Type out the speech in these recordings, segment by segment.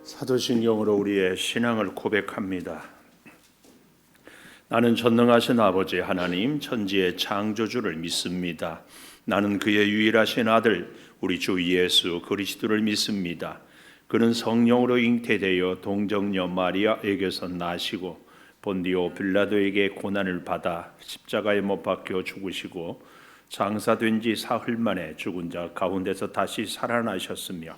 사도신경으로 우리의 신앙을 고백합니다. 나는 전능하신 아버지 하나님 천지의 창조주를 믿습니다. 나는 그의 유일하신 아들 우리 주 예수 그리스도를 믿습니다. 그는 성령으로 잉태되어 동정녀 마리아에게서 나시고 본디오 빌라도에게 고난을 받아 십자가에 못 박혀 죽으시고 장사된 지 사흘 만에 죽은 자 가운데서 다시 살아나셨으며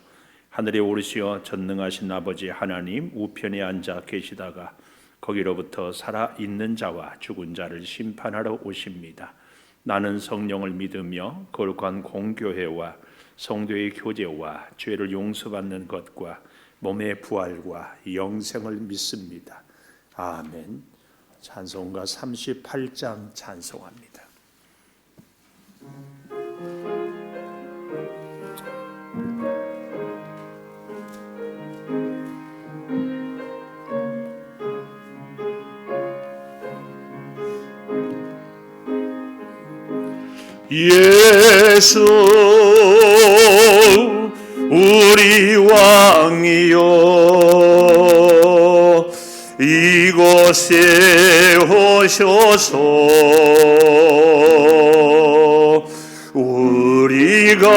하늘에 오르시어 전능하신 아버지 하나님 우편에 앉아 계시다가 거기로부터 살아있는 자와 죽은 자를 심판하러 오십니다. 나는 성령을 믿으며 거룩한 공교회와 성도의 교제와 죄를 용서받는 것과 몸의 부활과 영생을 믿습니다. 아멘. 찬송가 38장 찬송합니다. 예수 우리 왕이요 이곳에 오셔서 우리가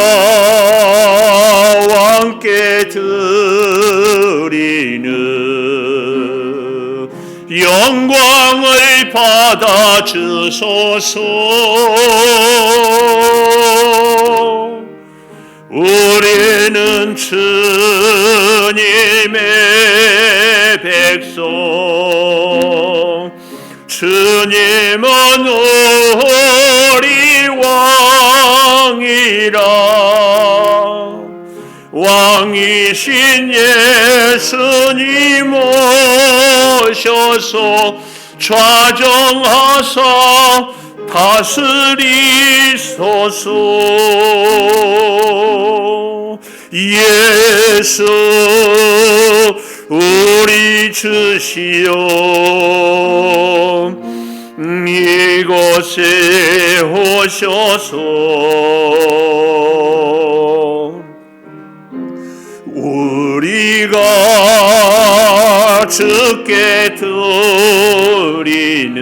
왕께 드리는 영광을 받아 주소서. 우리는 주님의 백성, 주님은 우리 왕이라. 왕이신 예수님 오셔서 좌정하사 다스리소서. 예수 우리 주시여 이곳에 오셔서 우리가 주께 드리는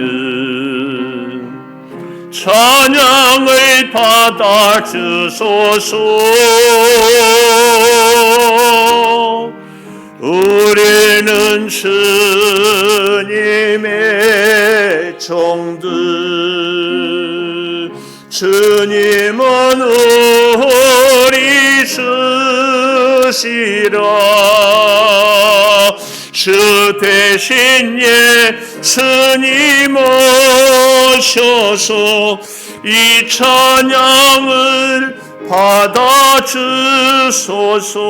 찬양을 받아 주소서. 우리는 주님의 종들, 주님은 우리 주시라. 주 대신 예수님 오셔서 이 찬양을 받아 주소서.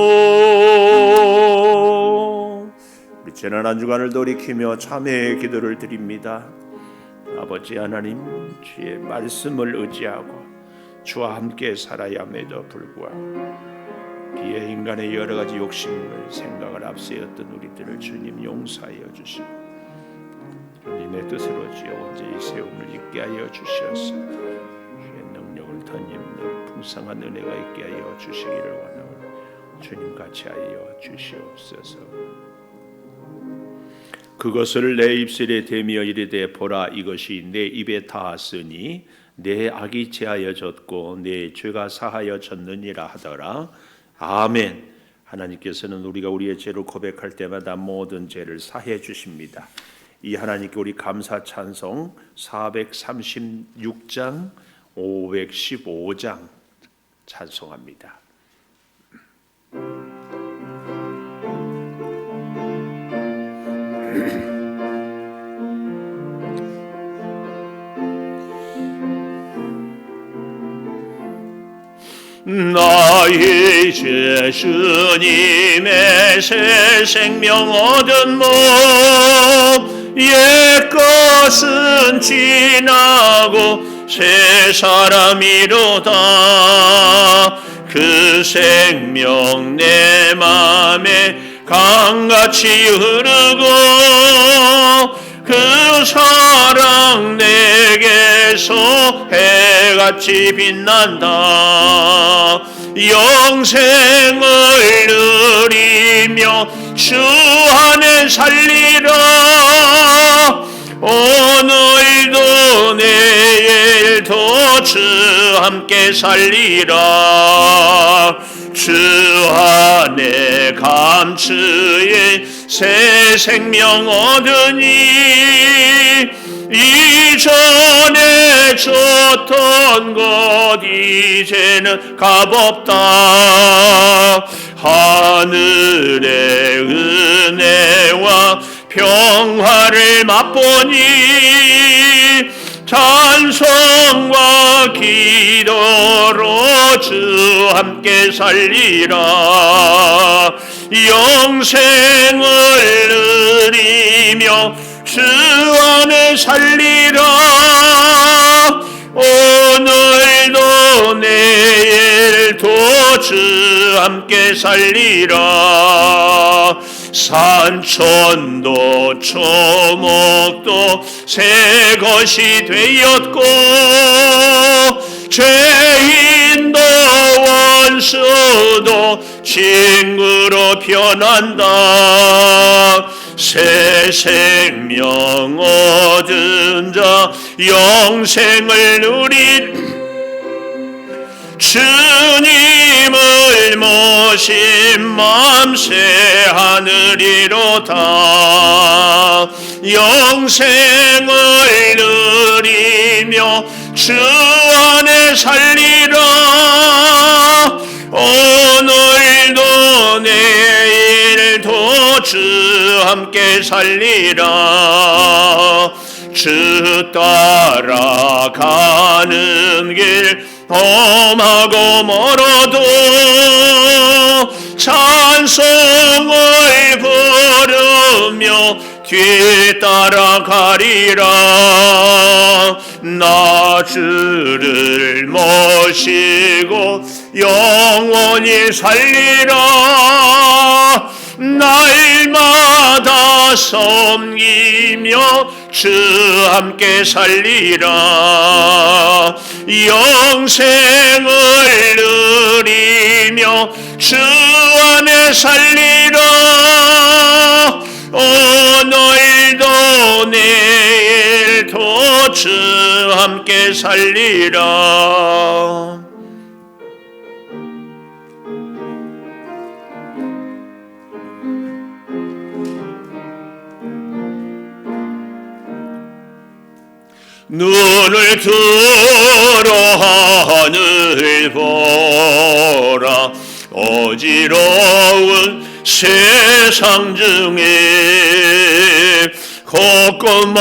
우리 지난 한 주간을 돌이키며 참회의 기도를 드립니다. 아버지 하나님, 주의 말씀을 의지하고 주와 함께 살아야 함에도 불구하고 비의 인간의 여러 가지 욕심을 생각을 앞세웠던 우리들을 주님 용서하여 주시고 주님의 뜻으로 주여 온전히 세움을 있게 하여 주시옵소서. 주의 능력을 덧입는 풍성한 은혜가 있게 하여 주시기를 원하오니 주님 같이 하여 주시옵소서. 그것을 내 입술에 대며 이르되 보라 이것이 내 입에 닿았으니 내 악이 제하여졌고 내 죄가 사하여졌느니라 하더라. 아멘. 하나님께서는 우리가 우리의 죄를 고백할 때마다 모든 죄를 사해 주십니다. 이 하나님께 우리 감사 찬송 436장 515장 찬송합니다. 나의 죄 주님의 새 생명 얻은 몸 옛것은 지나고 새 사람이로다. 그 생명 내 맘에 강같이 흐르고 그 사랑 내게서 해같이 빛난다. 영생을 누리며 주 안에 살리라. 오늘도 내일도 주 함께 살리라. 주 안에 감추인 새 생명 얻으니 이전에 줬던 것 이제는 값없다. 하늘의 은혜와 평화를 맛보니 찬송과 기도로 주 함께 살리라. 영생을 누리며 주 안에 살리라. 오늘도 내일도 주 함께 살리라. 산천도 초목도 새 것이 되었고 죄인도 원수도 친구로 변한다. 새 생명 얻은 자 영생을 누린 주님을 모신 맘새 하늘이로다. 영생을 누리며 주 안에 살리라. 오늘도 내일도 주 함께 살리라. 주 따라가는 길 험하고 멀어도 찬송을 부르며 뒤따라가리라. 나 주를 모시고 영원히 살리라. 날마다 섬기며 주 함께 살리라. 영생을 누리며 주 안에 살리라. 오늘도 내일도 주 함께 살리라. 눈을 들어 하늘 보라. 어지러운 세상 중에 곳곳마다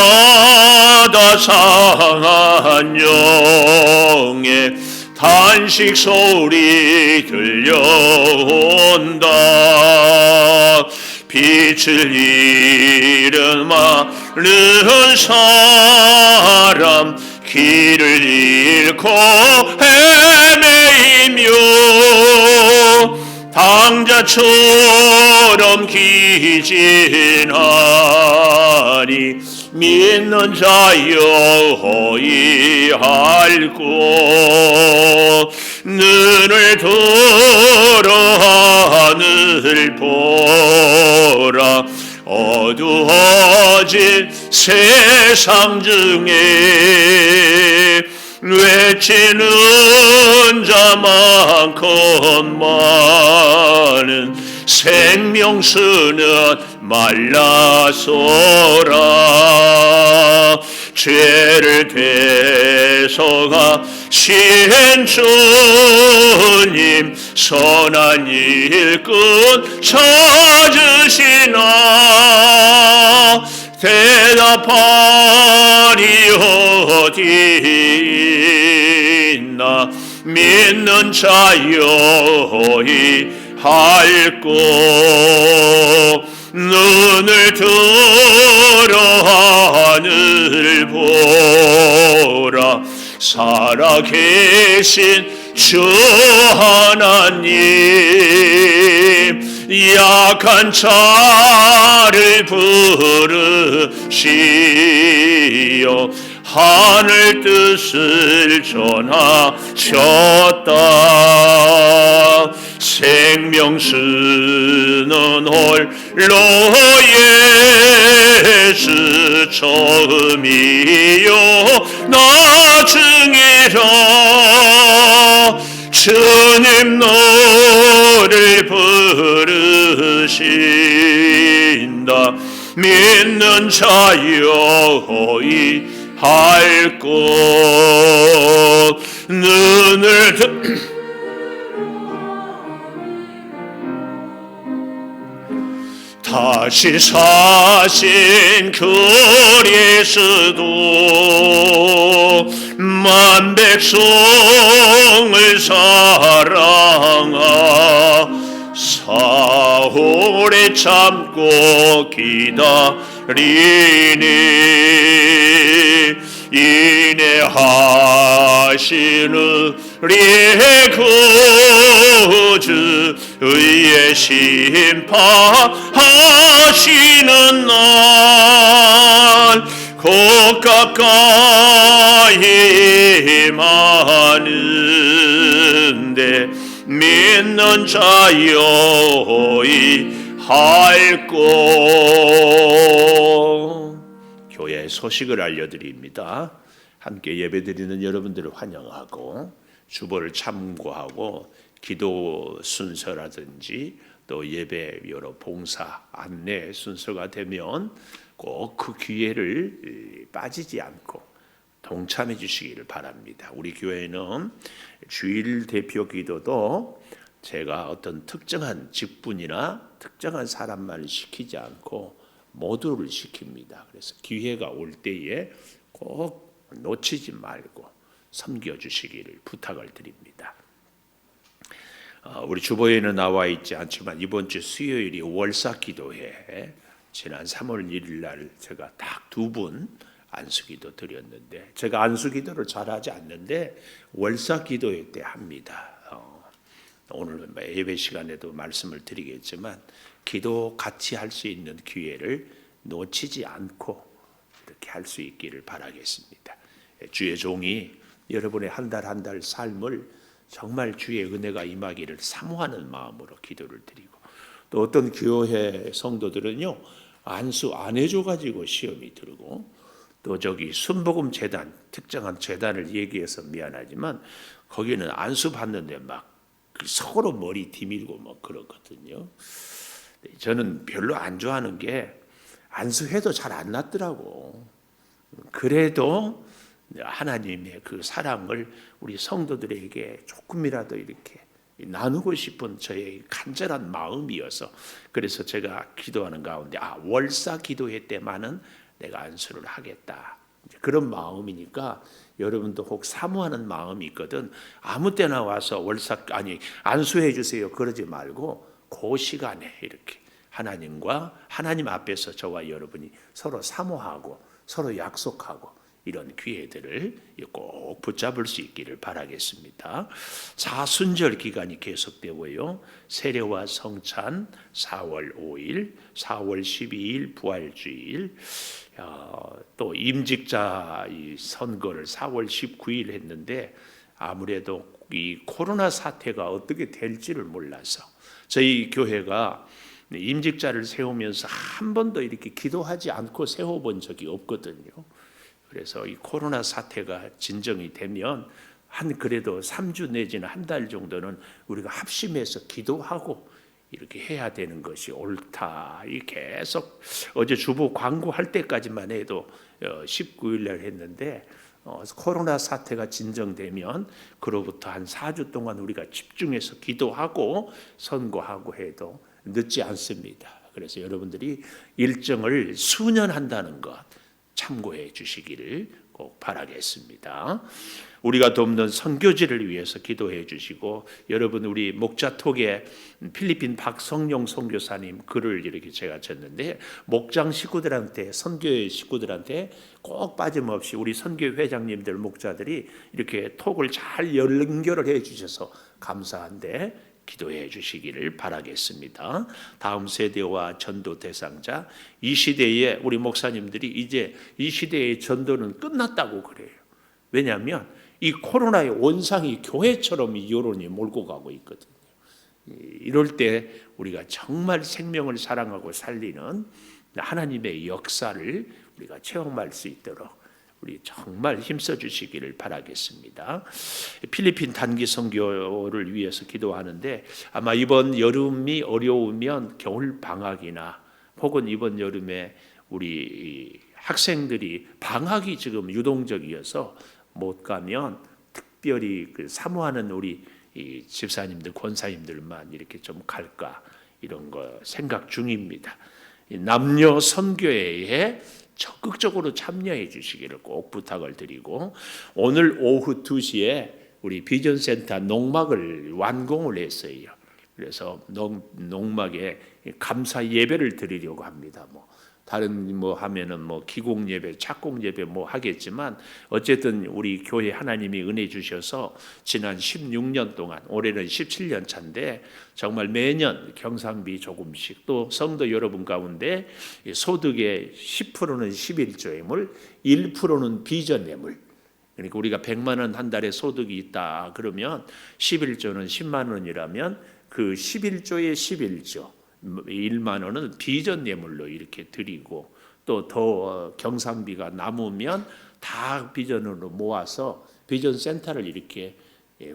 상한 영의 탄식 소리 들려온다. 빛을 잃은 많은 사람 길을 잃고 헤매이며 당자처럼 기진하니 믿는 자여 호의할고 눈을 들어 하늘 보라. 어두워진 세상 중에 외치는 자만큼 많은 생명수는 말라서라. 죄를 대속하신 주님 선한 일꾼 찾으시나. 대답하리 어디 있나. 믿는 자여 할고 눈을 들어 하늘 보라. 살아계신 주 하나님 약한 자를 부르시어 하늘 뜻을 전하셨다. 생명수는 홀로 예수 처음이요 나중이라 주님 너를 부르신다 믿는 자여 할 것 눈을 다시 사신 그리스도 만 백성을 사랑하 사오래 참고 기다리니 인내하시는 우리의 구주 의의 심판하시는 날 곧 가까이 많은데 믿는 자여이 할 것. 교회 소식을 알려드립니다. 함께 예배드리는 여러분들을 환영하고 주보를 참고하고 기도 순서라든지 또 예배 여러 봉사 안내 순서가 되면 꼭 그 기회를 빠지지 않고 동참해 주시기를 바랍니다. 우리 교회는 주일 대표 기도도 제가 어떤 특정한 직분이나 특정한 사람만 시키지 않고 모두를 시킵니다. 그래서 기회가 올 때에 꼭 놓치지 말고 섬겨주시기를 부탁을 드립니다. 우리 주보에는 나와 있지 않지만 이번 주 수요일이 월사기도회 지난 3월 1일 날 제가 딱 2분 안수기도 드렸는데 제가 안수기도를 잘하지 않는데 월사기도회 때 합니다. 오늘 예배 시간에도 말씀을 드리겠지만 기도 같이 할 수 있는 기회를 놓치지 않고 이렇게 할 수 있기를 바라겠습니다. 주의 종이 여러분의 한 달 한 달 삶을 정말 주의 은혜가 임하기를 사모하는 마음으로 기도를 드리고 또 어떤 교회 성도들은요 안수 안 해줘가지고 시험이 들고 또 저기 순복음 재단 특정한 재단을 얘기해서 미안하지만 거기는 안수 받는데 막 서로 머리 디밀고 뭐 그렇거든요. 저는 별로 안 좋아하는 게 안수해도 잘 안 낫더라고. 그래도 하나님의 그 사랑을 우리 성도들에게 조금이라도 이렇게 나누고 싶은 저의 간절한 마음이어서 그래서 제가 기도하는 가운데 월사 기도회 때만은 내가 안수를 하겠다. 그런 마음이니까 여러분도 혹 사모하는 마음이 있거든 아무 때나 와서 안수해 주세요 그러지 말고 그 시간에 이렇게 하나님 앞에서 저와 여러분이 서로 사모하고 서로 약속하고 이런 기회들을 꼭 붙잡을 수 있기를 바라겠습니다. 사순절 기간이 계속되고요. 세례와 성찬 4월 5일, 4월 12일 부활주일, 또 임직자 선거를 4월 19일 했는데 아무래도 이 코로나 사태가 어떻게 될지를 몰라서 저희 교회가 임직자를 세우면서 한 번도 이렇게 기도하지 않고 세워본 적이 없거든요. 그래서 이 코로나 사태가 진정이 되면 그래도 3주 내지는 한 달 정도는 우리가 합심해서 기도하고 이렇게 해야 되는 것이 옳다. 이 계속 어제 주보 광고할 때까지만 해도 19일 날 했는데 코로나 사태가 진정되면 그로부터 한 4주 동안 우리가 집중해서 기도하고 선고하고 해도 늦지 않습니다. 그래서 여러분들이 일정을 수년한다는 것 참고해 주시기를 꼭 바라겠습니다. 우리가 돕는 선교지를 위해서 기도해 주시고 여러분 우리 목자톡에 필리핀 박성용 선교사님 글을 이렇게 제가 쳤는데 목장 식구들한테 선교회 식구들한테 꼭 빠짐없이 우리 선교회 회장님들 목자들이 이렇게 톡을 잘 연결을 해 주셔서 감사한데 기도해 주시기를 바라겠습니다. 다음 세대와 전도 대상자 이 시대에 우리 목사님들이 이제 이 시대의 전도는 끝났다고 그래요. 왜냐하면 이 코로나의 원상이 교회처럼 이 여론이 몰고 가고 있거든요. 이럴 때 우리가 정말 생명을 사랑하고 살리는 하나님의 역사를 우리가 체험할 수 있도록 우리 정말 힘써 주시기를 바라겠습니다. 필리핀 단기 선교를 위해서 기도하는데 아마 이번 여름이 어려우면 겨울 방학이나 혹은 이번 여름에 우리 학생들이 방학이 지금 유동적이어서 못 가면 특별히 사모하는 우리 이 집사님들, 권사님들만 이렇게 좀 갈까 이런 거 생각 중입니다. 남녀 선교회에 적극적으로 참여해 주시기를 꼭 부탁을 드리고 오늘 오후 2시에 우리 비전센터 농막을 완공을 했어요. 그래서 농막에 감사 예배를 드리려고 합니다. 다른 하면은 기공 예배, 착공 예배 하겠지만 어쨌든 우리 교회 하나님이 은혜 주셔서 지난 16년 동안 올해는 17년 차인데 정말 매년 경상비 조금씩 또 성도 여러분 가운데 소득의 10%는 11조예물, 1%는 비전 예물. 그러니까 우리가 100만 원 한 달에 소득이 있다 그러면 11조는 10만 원이라면 그 11조의 11조 1만 원은 비전 예물로 이렇게 드리고 또 더 경상비가 남으면 다 비전으로 모아서 비전 센터를 이렇게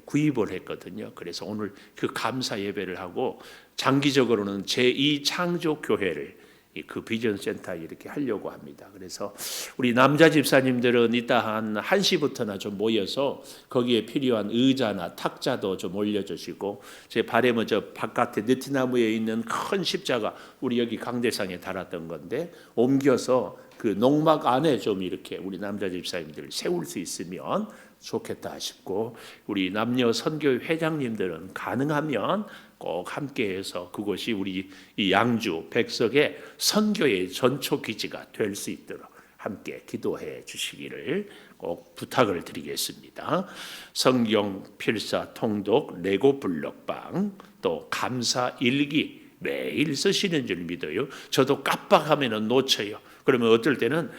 구입을 했거든요. 그래서 오늘 그 감사 예배를 하고 장기적으로는 제2 창조 교회를 그 비전 센터에 이렇게 하려고 합니다. 그래서 우리 남자 집사님들은 이따 한 1시부터나 좀 모여서 거기에 필요한 의자나 탁자도 좀 올려주시고 제 바람은 저 바깥에 느티나무에 있는 큰 십자가 우리 여기 강대상에 달았던 건데 옮겨서 그 농막 안에 좀 이렇게 우리 남자 집사님들 세울 수 있으면 좋겠다 싶고 우리 남녀 선교 회장님들은 가능하면 꼭 함께해서 그곳이 우리 이 양주 백석의 선교의 전초 기지가 될 수 있도록 함께 기도해 주시기를 꼭 부탁을 드리겠습니다. 성경 필사 통독 레고 블록방 또 감사 일기 매일 쓰시는 줄 믿어요. 저도 깜빡하면 놓쳐요. 그러면 어떨 때는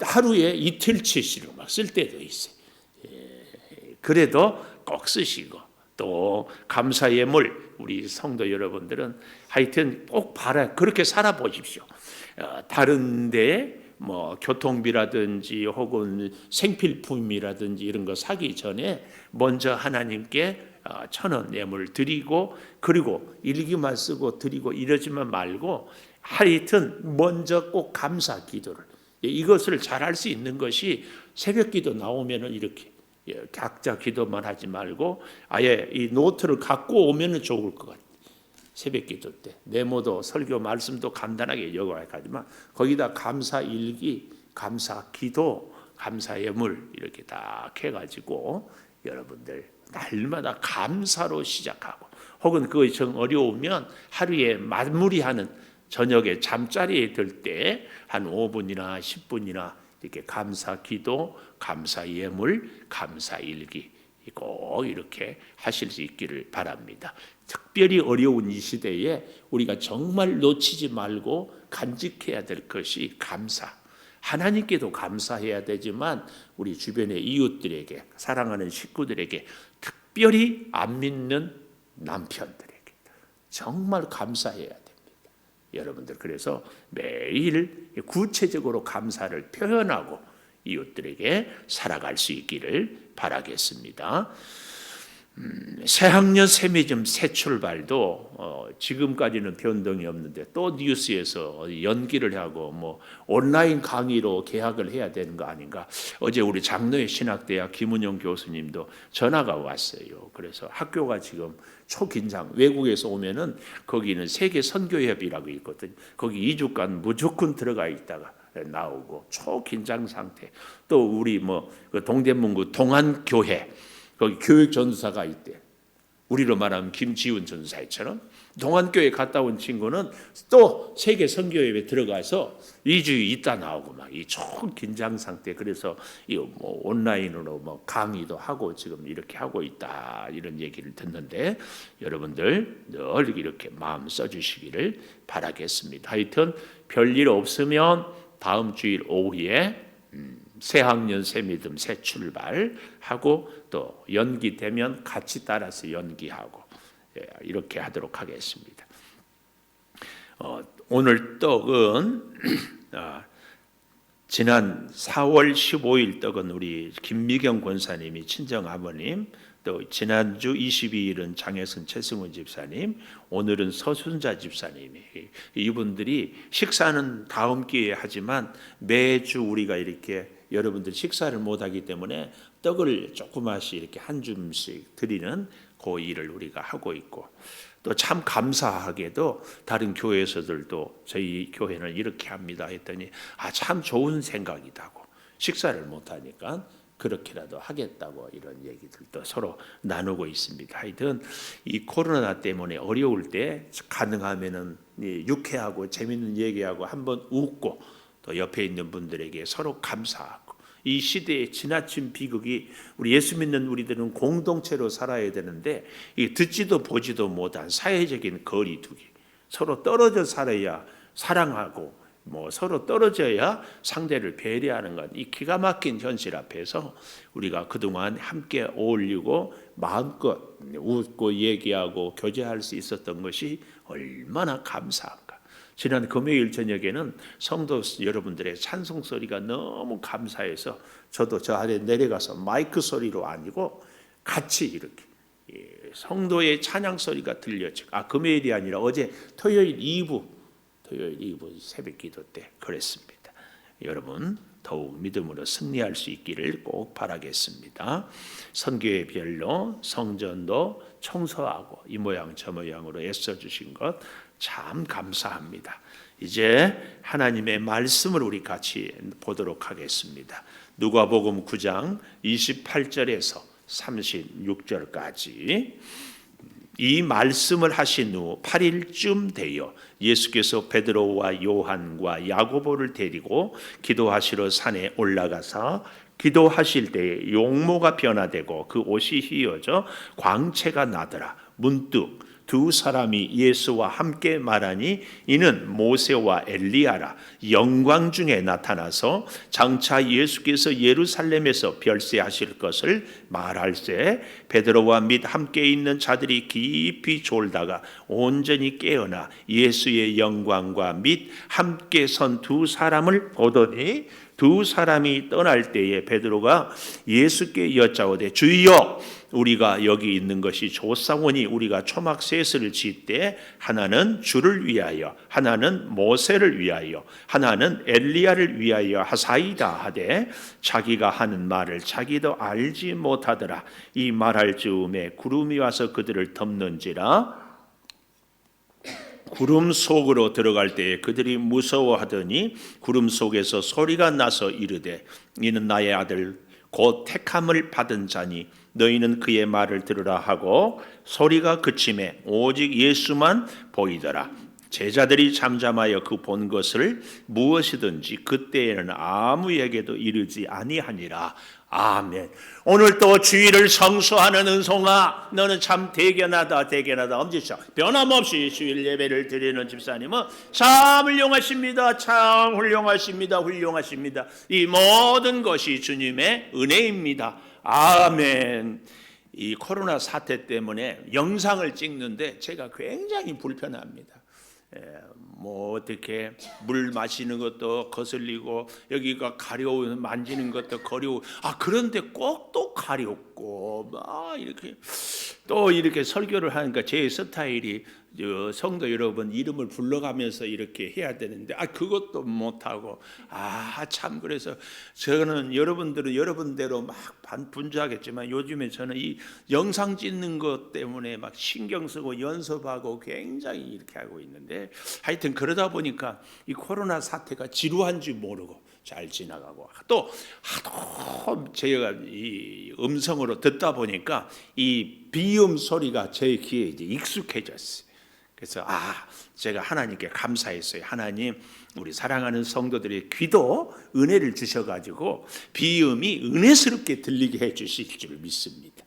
하루에 이틀치씩 막 쓸 때도 있어요. 그래도 꼭 쓰시고 또 감사 예물 우리 성도 여러분들은 하여튼 꼭 그렇게 살아보십시오. 다른데 교통비라든지 혹은 생필품이라든지 이런 거 사기 전에 먼저 하나님께 1,000원 예물 드리고 그리고 일기만 쓰고 드리고 이러지만 말고 하여튼 먼저 꼭 감사 기도를 이것을 잘할 수 있는 것이 새벽기도 나오면은 이렇게 각자 기도만 하지 말고 아예 이 노트를 갖고 오면은 좋을 것 같아요. 새벽기도 때 메모도 설교 말씀도 간단하게 적어가지만 거기다 감사 일기, 감사 기도, 감사 예물 이렇게 딱 해가지고 여러분들 날마다 감사로 시작하고 혹은 그것이 정 어려우면 하루에 마무리하는 저녁에 잠자리에 들 때 한 5분이나 10분이나 이렇게 감사 기도, 감사 예물, 감사 일기 꼭 이렇게 하실 수 있기를 바랍니다. 특별히 어려운 이 시대에 우리가 정말 놓치지 말고 간직해야 될 것이 감사. 하나님께도 감사해야 되지만 우리 주변의 이웃들에게 사랑하는 식구들에게 특별히 안 믿는 남편들에게 정말 감사해야 됩니다. 여러분들 그래서 매일 구체적으로 감사를 표현하고 이웃들에게 살아갈 수 있기를 바라겠습니다. 새학년 세미즘 새 출발도 지금까지는 변동이 없는데 또 뉴스에서 연기를 하고 온라인 강의로 개학을 해야 되는 거 아닌가. 어제 우리 장로의 신학대학 김은영 교수님도 전화가 왔어요. 그래서 학교가 지금 초긴장. 외국에서 오면은 거기는 세계 선교협이라고 있거든요. 거기 2주간 무조건 들어가 있다가 나오고 초긴장 상태. 또 우리 그 동대문구 동안교회 거기 교육 전도사가 있대. 우리로 말하면 김지훈 전도사처럼 동안교회 갔다 온 친구는 또 세계 선교회에 들어가서 2주 있다 나오고 막 이 초긴장 상태. 그래서 이 온라인으로 강의도 하고 지금 이렇게 하고 있다 이런 얘기를 듣는데 여러분들 늘 이렇게 마음 써주시기를 바라겠습니다. 하여튼 별일 없으면 다음 주일 오후에 새학년 새믿음 새 출발하고 또 연기되면 같이 따라서 연기하고 이렇게 하도록 하겠습니다. 오늘 떡은 지난 4월 15일 떡은 우리 김미경 권사님이 친정 아버님, 또 지난주 22일은 장혜선 최승훈 집사님, 오늘은 서순자 집사님이, 이분들이 식사는 다음 기회에 하지만 매주 우리가 이렇게 여러분들 식사를 못하기 때문에 떡을 조그마씩 이렇게 한 줌씩 드리는 그 일을 우리가 하고 있고, 또 참 감사하게도 다른 교회에서들도 저희 교회는 이렇게 합니다 했더니 참 좋은 생각이다고, 식사를 못하니까 그렇게라도 하겠다고 이런 얘기들도 서로 나누고 있습니다. 하여튼 이 코로나 때문에 어려울 때 가능하면은 유쾌하고 재밌는 얘기하고 한번 웃고, 또 옆에 있는 분들에게 서로 감사하고, 이 시대의 지나친 비극이 우리 예수 믿는 우리들은 공동체로 살아야 되는데 이 듣지도 보지도 못한 사회적인 거리두기, 서로 떨어져 살아야 사랑하고 서로 떨어져야 상대를 배려하는 것, 이 기가 막힌 현실 앞에서 우리가 그동안 함께 어울리고 마음껏 웃고 얘기하고 교제할 수 있었던 것이 얼마나 감사한가. 지난 금요일 저녁에는 성도 여러분들의 찬송 소리가 너무 감사해서 저도 저 아래 내려가서 마이크 소리로 아니고 같이 이렇게 성도의 찬양 소리가 들렸죠. 금요일이 아니라 어제 토요일 2부 새벽 기도 때 그랬습니다. 여러분 더욱 믿음으로 승리할 수 있기를 꼭 바라겠습니다. 선교회별로 성전도 청소하고 이 모양 저 모양으로 애써주신 것 참 감사합니다. 이제 하나님의 말씀을 우리 같이 보도록 하겠습니다. 누가복음 9장 28절에서 36절까지 이 말씀을 하신 후 8일쯤 되어 예수께서 베드로와 요한과 야고보를 데리고 기도하시러 산에 올라가서 기도하실 때에 용모가 변화되고 그 옷이 휘어져 광채가 나더라. 문득 두 사람이 예수와 함께 말하니 이는 모세와 엘리야라. 영광 중에 나타나서 장차 예수께서 예루살렘에서 별세하실 것을 말할세 베드로와 및 함께 있는 자들이 깊이 졸다가 온전히 깨어나 예수의 영광과 및 함께 선 두 사람을 보더니 두 사람이 떠날 때에 베드로가 예수께 여짜오되 주여 우리가 여기 있는 것이 좋사오니 우리가 초막 셋을 짓되 하나는 주를 위하여 하나는 모세를 위하여 하나는 엘리야를 위하여 하사이다 하되 자기가 하는 말을 자기도 알지 못하더라. 이 말할 즈음에 구름이 와서 그들을 덮는지라. 구름 속으로 들어갈 때에 그들이 무서워하더니 구름 속에서 소리가 나서 이르되 이는 나의 아들 곧 택함을 받은 자니 너희는 그의 말을 들으라 하고 소리가 그침에 오직 예수만 보이더라. 제자들이 잠잠하여 그 본 것을 무엇이든지 그때에는 아무에게도 이르지 아니하니라. 아멘. 오늘 또 주일을 성수하는 은송아, 너는 참 대견하다. 엄지쳐 변함없이 주일 예배를 드리는 집사님은 참 훌륭하십니다. 참 훌륭하십니다. 이 모든 것이 주님의 은혜입니다. 아멘. 이 코로나 사태 때문에 영상을 찍는데 제가 굉장히 불편합니다. 어떻게 물 마시는 것도 거슬리고 여기가 가려워 만지는 것도 거려워. 그런데 꼭 또 가렵고 이렇게 설교를 하니까 제 스타일이 성도 여러분 이름을 불러가면서 이렇게 해야 되는데 그것도 못하고 참 그래서 저는 여러분들은 여러분대로 막 분주하겠지만 요즘에 저는 이 영상 찍는 것 때문에 막 신경 쓰고 연습하고 굉장히 이렇게 하고 있는데 하여튼 그러다 보니까 이 코로나 사태가 지루한지 모르고 잘 지나가고 또 하도 제가 이 음성으로 듣다 보니까 이 비음 소리가 제 귀에 이제 익숙해졌어요. 그래서 제가 하나님께 감사했어요. 하나님, 우리 사랑하는 성도들의 귀도 은혜를 주셔가지고 비음이 은혜스럽게 들리게 해주실 줄 믿습니다.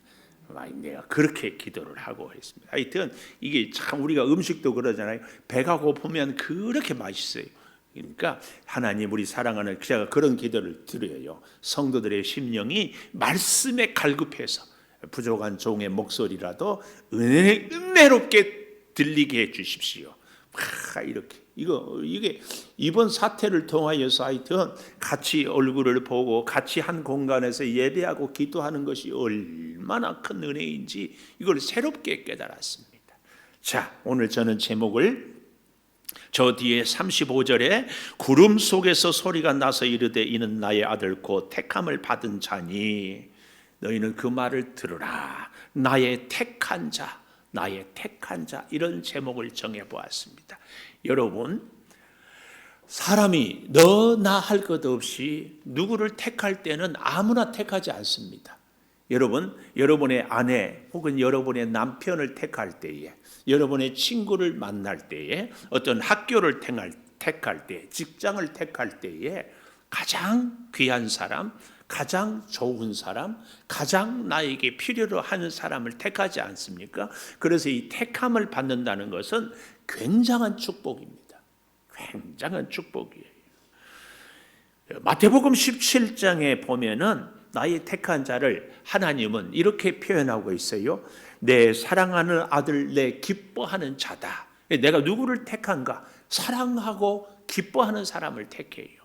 내가 그렇게 기도를 하고 했습니다. 하여튼 이게 참 우리가 음식도 그러잖아요. 배가 고프면 그렇게 맛있어요. 그러니까 하나님 우리 사랑하는 제가 그런 기도를 드려요. 성도들의 심령이 말씀에 갈급해서 부족한 종의 목소리라도 은혜롭게 들리게 해 주십시오. 이렇게 이게 이번 사태를 통하여서 하여튼 같이 얼굴을 보고 같이 한 공간에서 예배하고 기도하는 것이 얼마나 큰 은혜인지 이걸 새롭게 깨달았습니다. 자, 오늘 저는 제목을 저 뒤에 35절에 구름 속에서 소리가 나서 이르되 이는 나의 아들 곧 택함을 받은 자니 너희는 그 말을 들으라. 나의 택한 자, 나의 택한 자, 이런 제목을 정해보았습니다. 여러분, 사람이 너나 할 것 없이 누구를 택할 때는 아무나 택하지 않습니다. 여러분, 여러분의 아내 혹은 여러분의 남편을 택할 때에, 여러분의 친구를 만날 때에, 어떤 학교를 택할 때, 직장을 택할 때에 가장 귀한 사람, 가장 좋은 사람, 가장 나에게 필요로 하는 사람을 택하지 않습니까? 그래서 이 택함을 받는다는 것은 굉장한 축복입니다. 굉장한 축복이에요. 마태복음 17장에 보면은 나의 택한 자를 하나님은 이렇게 표현하고 있어요. 내 사랑하는 아들, 내 기뻐하는 자다. 내가 누구를 택한가? 사랑하고 기뻐하는 사람을 택해요.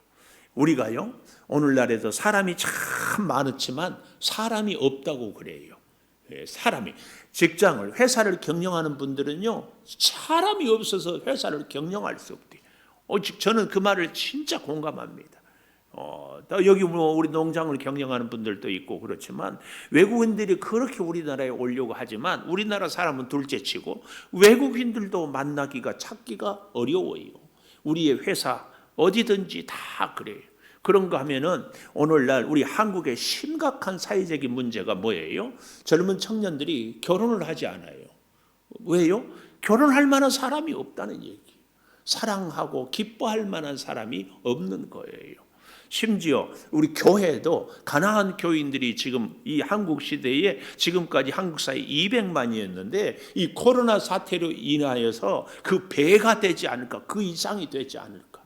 우리가요, 오늘날에도 사람이 참 많지만 사람이 없다고 그래요. 사람이 직장을, 회사를 경영하는 분들은요, 사람이 없어서 회사를 경영할 수 없대요. 저는 그 말을 진짜 공감합니다. 여기 뭐 우리 농장을 경영하는 분들도 있고 그렇지만 외국인들이 그렇게 우리나라에 오려고 하지만 우리나라 사람은 둘째치고 외국인들도 만나기가 찾기가 어려워요. 우리의 회사 어디든지 다 그래요. 그런가 하면은 오늘날 우리 한국의 심각한 사회적인 문제가 뭐예요? 젊은 청년들이 결혼을 하지 않아요. 왜요? 결혼할 만한 사람이 없다는 얘기. 사랑하고 기뻐할 만한 사람이 없는 거예요. 심지어 우리 교회도 가난한 교인들이 지금 이 한국 시대에 지금까지 한국 사회 200만이었는데 이 코로나 사태로 인하여서 그 배가 되지 않을까, 그 이상이 되지 않을까.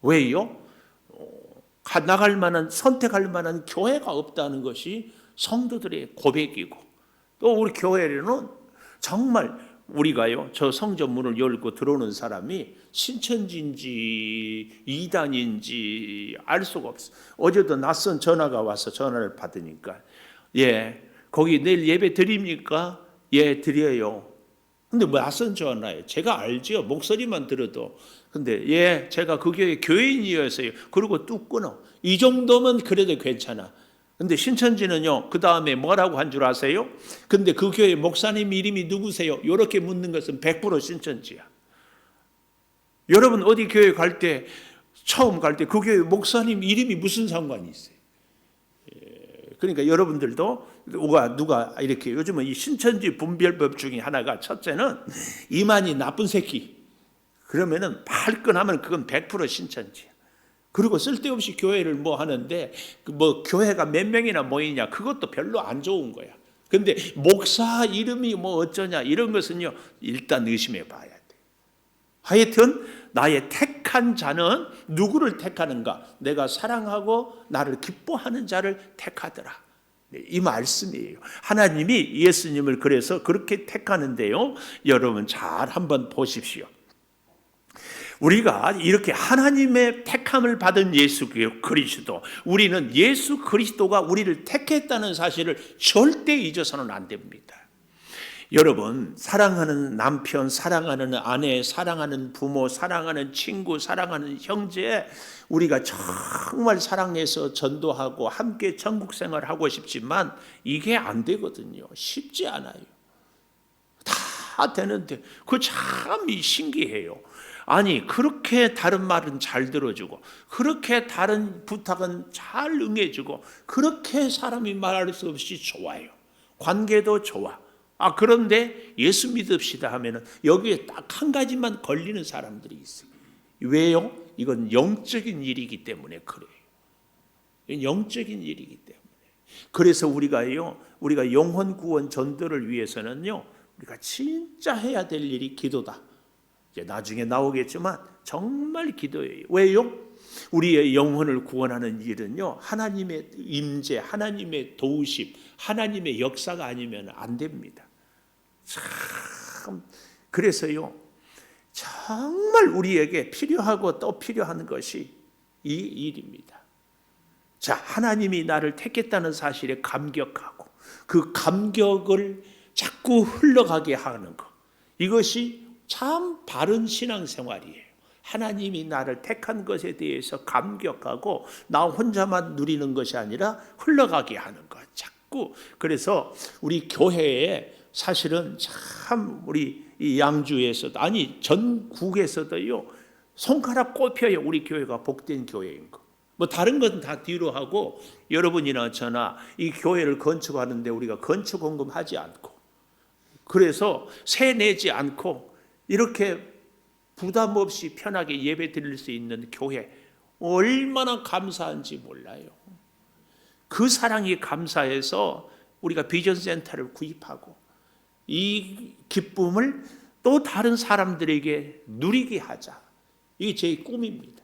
왜요? 나갈 만한, 선택할 만한 교회가 없다는 것이 성도들의 고백이고, 또 우리 교회는 정말 우리가요, 저 성전 문을 열고 들어오는 사람이 신천지인지 이단인지 알 수가 없어. 어제도 낯선 전화가 와서 전화를 받으니까, 거기 내일 예배 드립니까? 예, 드려요. 근데 뭐 낯선 전화예요. 제가 알죠. 목소리만 들어도. 근데 제가 그 교인이었어요. 그리고 뚝 끊어. 이 정도면 그래도 괜찮아. 근데 신천지는요, 그 다음에 뭐라고 한 줄 아세요? 근데 그 교회 목사님 이름이 누구세요? 이렇게 묻는 것은 100% 신천지야. 여러분 어디 교회 갈 때, 처음 갈 때 그 교회 목사님 이름이 무슨 상관이 있어요? 그러니까 여러분들도 누가 이렇게 요즘은 이 신천지 분별법 중에 하나가, 첫째는 이만희 나쁜 새끼. 그러면은 발끈하면 그건 100% 신천지야. 그리고 쓸데없이 교회를 뭐 하는데 뭐 교회가 몇 명이나 모이냐, 그것도 별로 안 좋은 거야. 근데 목사 이름이 뭐 어쩌냐, 이런 것은요 일단 의심해 봐야 돼. 하여튼 나의 택한 자는 누구를 택하는가? 내가 사랑하고 나를 기뻐하는 자를 택하더라. 이 말씀이에요. 하나님이 예수님을 그래서 그렇게 택하는데요, 여러분 잘 한번 보십시오. 우리가 이렇게 하나님의 택함을 받은 예수 그리스도, 우리는 예수 그리스도가 우리를 택했다는 사실을 절대 잊어서는 안 됩니다. 여러분, 사랑하는 남편, 사랑하는 아내, 사랑하는 부모, 사랑하는 친구, 사랑하는 형제, 우리가 정말 사랑해서 전도하고 함께 천국 생활하고 싶지만 이게 안 되거든요. 쉽지 않아요. 다 되는데 그거 참 신기해요. 아니, 그렇게 다른 말은 잘 들어주고, 그렇게 다른 부탁은 잘 응해주고, 그렇게 사람이 말할 수 없이 좋아요. 관계도 좋아. 그런데 예수 믿읍시다 하면은 여기에 딱 한 가지만 걸리는 사람들이 있어요. 왜요? 이건 영적인 일이기 때문에 그래요. 이건 영적인 일이기 때문에. 그래서 우리가 영혼 구원 전도를 위해서는요, 우리가 진짜 해야 될 일이 기도다. 이제 나중에 나오겠지만 정말 기도해요. 왜요? 우리의 영혼을 구원하는 일은요, 하나님의 임재, 하나님의 도우심, 하나님의 역사가 아니면 안 됩니다. 참, 그래서요, 정말 우리에게 필요하고 또 필요한 것이 이 일입니다. 자, 하나님이 나를 택했다는 사실에 감격하고 그 감격을 자꾸 흘러가게 하는 것, 이것이 참 바른 신앙생활이에요. 하나님이 나를 택한 것에 대해서 감격하고 나 혼자만 누리는 것이 아니라 흘러가게 하는 것, 자꾸. 그래서 우리 교회에 사실은 참 우리 이 양주에서도, 아니 전국에서도요, 손가락 꼽혀요. 우리 교회가 복된 교회인 거. 뭐 다른 건 다 뒤로 하고, 여러분이나 저나 이 교회를 건축하는데 우리가 건축원금 하지 않고, 그래서 세 내지 않고 이렇게 부담 없이 편하게 예배 드릴 수 있는 교회, 얼마나 감사한지 몰라요. 그 사랑이 감사해서 우리가 비전센터를 구입하고 이 기쁨을 또 다른 사람들에게 누리게 하자. 이게 제 꿈입니다.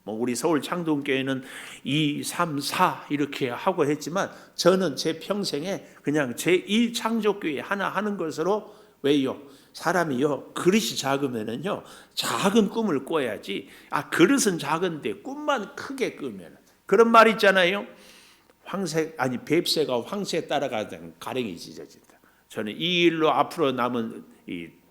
뭐 우리 서울 창동교회는 2, 3, 4 이렇게 하고 했지만 저는 제 평생에 그냥 제1창조교회 하나 하는 것으로, 왜요? 사람이요, 그릇이 작으면은요, 작은 꿈을 꿔야지. 그릇은 작은데 꿈만 크게 꾸면, 그런 말 있잖아요. 뱁새가 황새 따라가던 가랭이 찢어진다. 저는 이 일로 앞으로 남은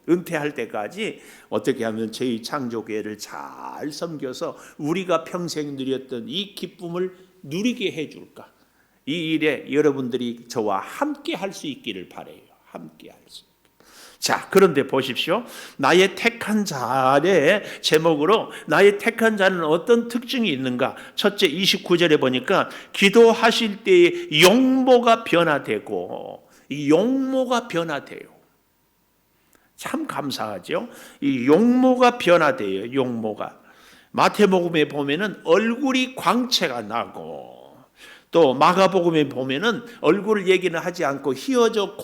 은퇴할 때까지 어떻게 하면 제2창조교회를 잘 섬겨서 우리가 평생 누렸던 이 기쁨을 누리게 해줄까? 이 일에 여러분들이 저와 함께 할 수 있기를 바라요. 함께 할 수. 자, 그런데 보십시오. 나의 택한 자의 제목으로 나의 택한 자는 어떤 특징이 있는가? 첫째, 29절에 보니까 기도하실 때의 용모가 변화되고, 이 용모가 변화돼요. 참 감사하죠. 이 용모가 변화돼요. 용모가. 마태복음에 보면은 얼굴이 광채가 나고, 또 마가복음에 보면은 얼굴 얘기는 하지 않고 휘어져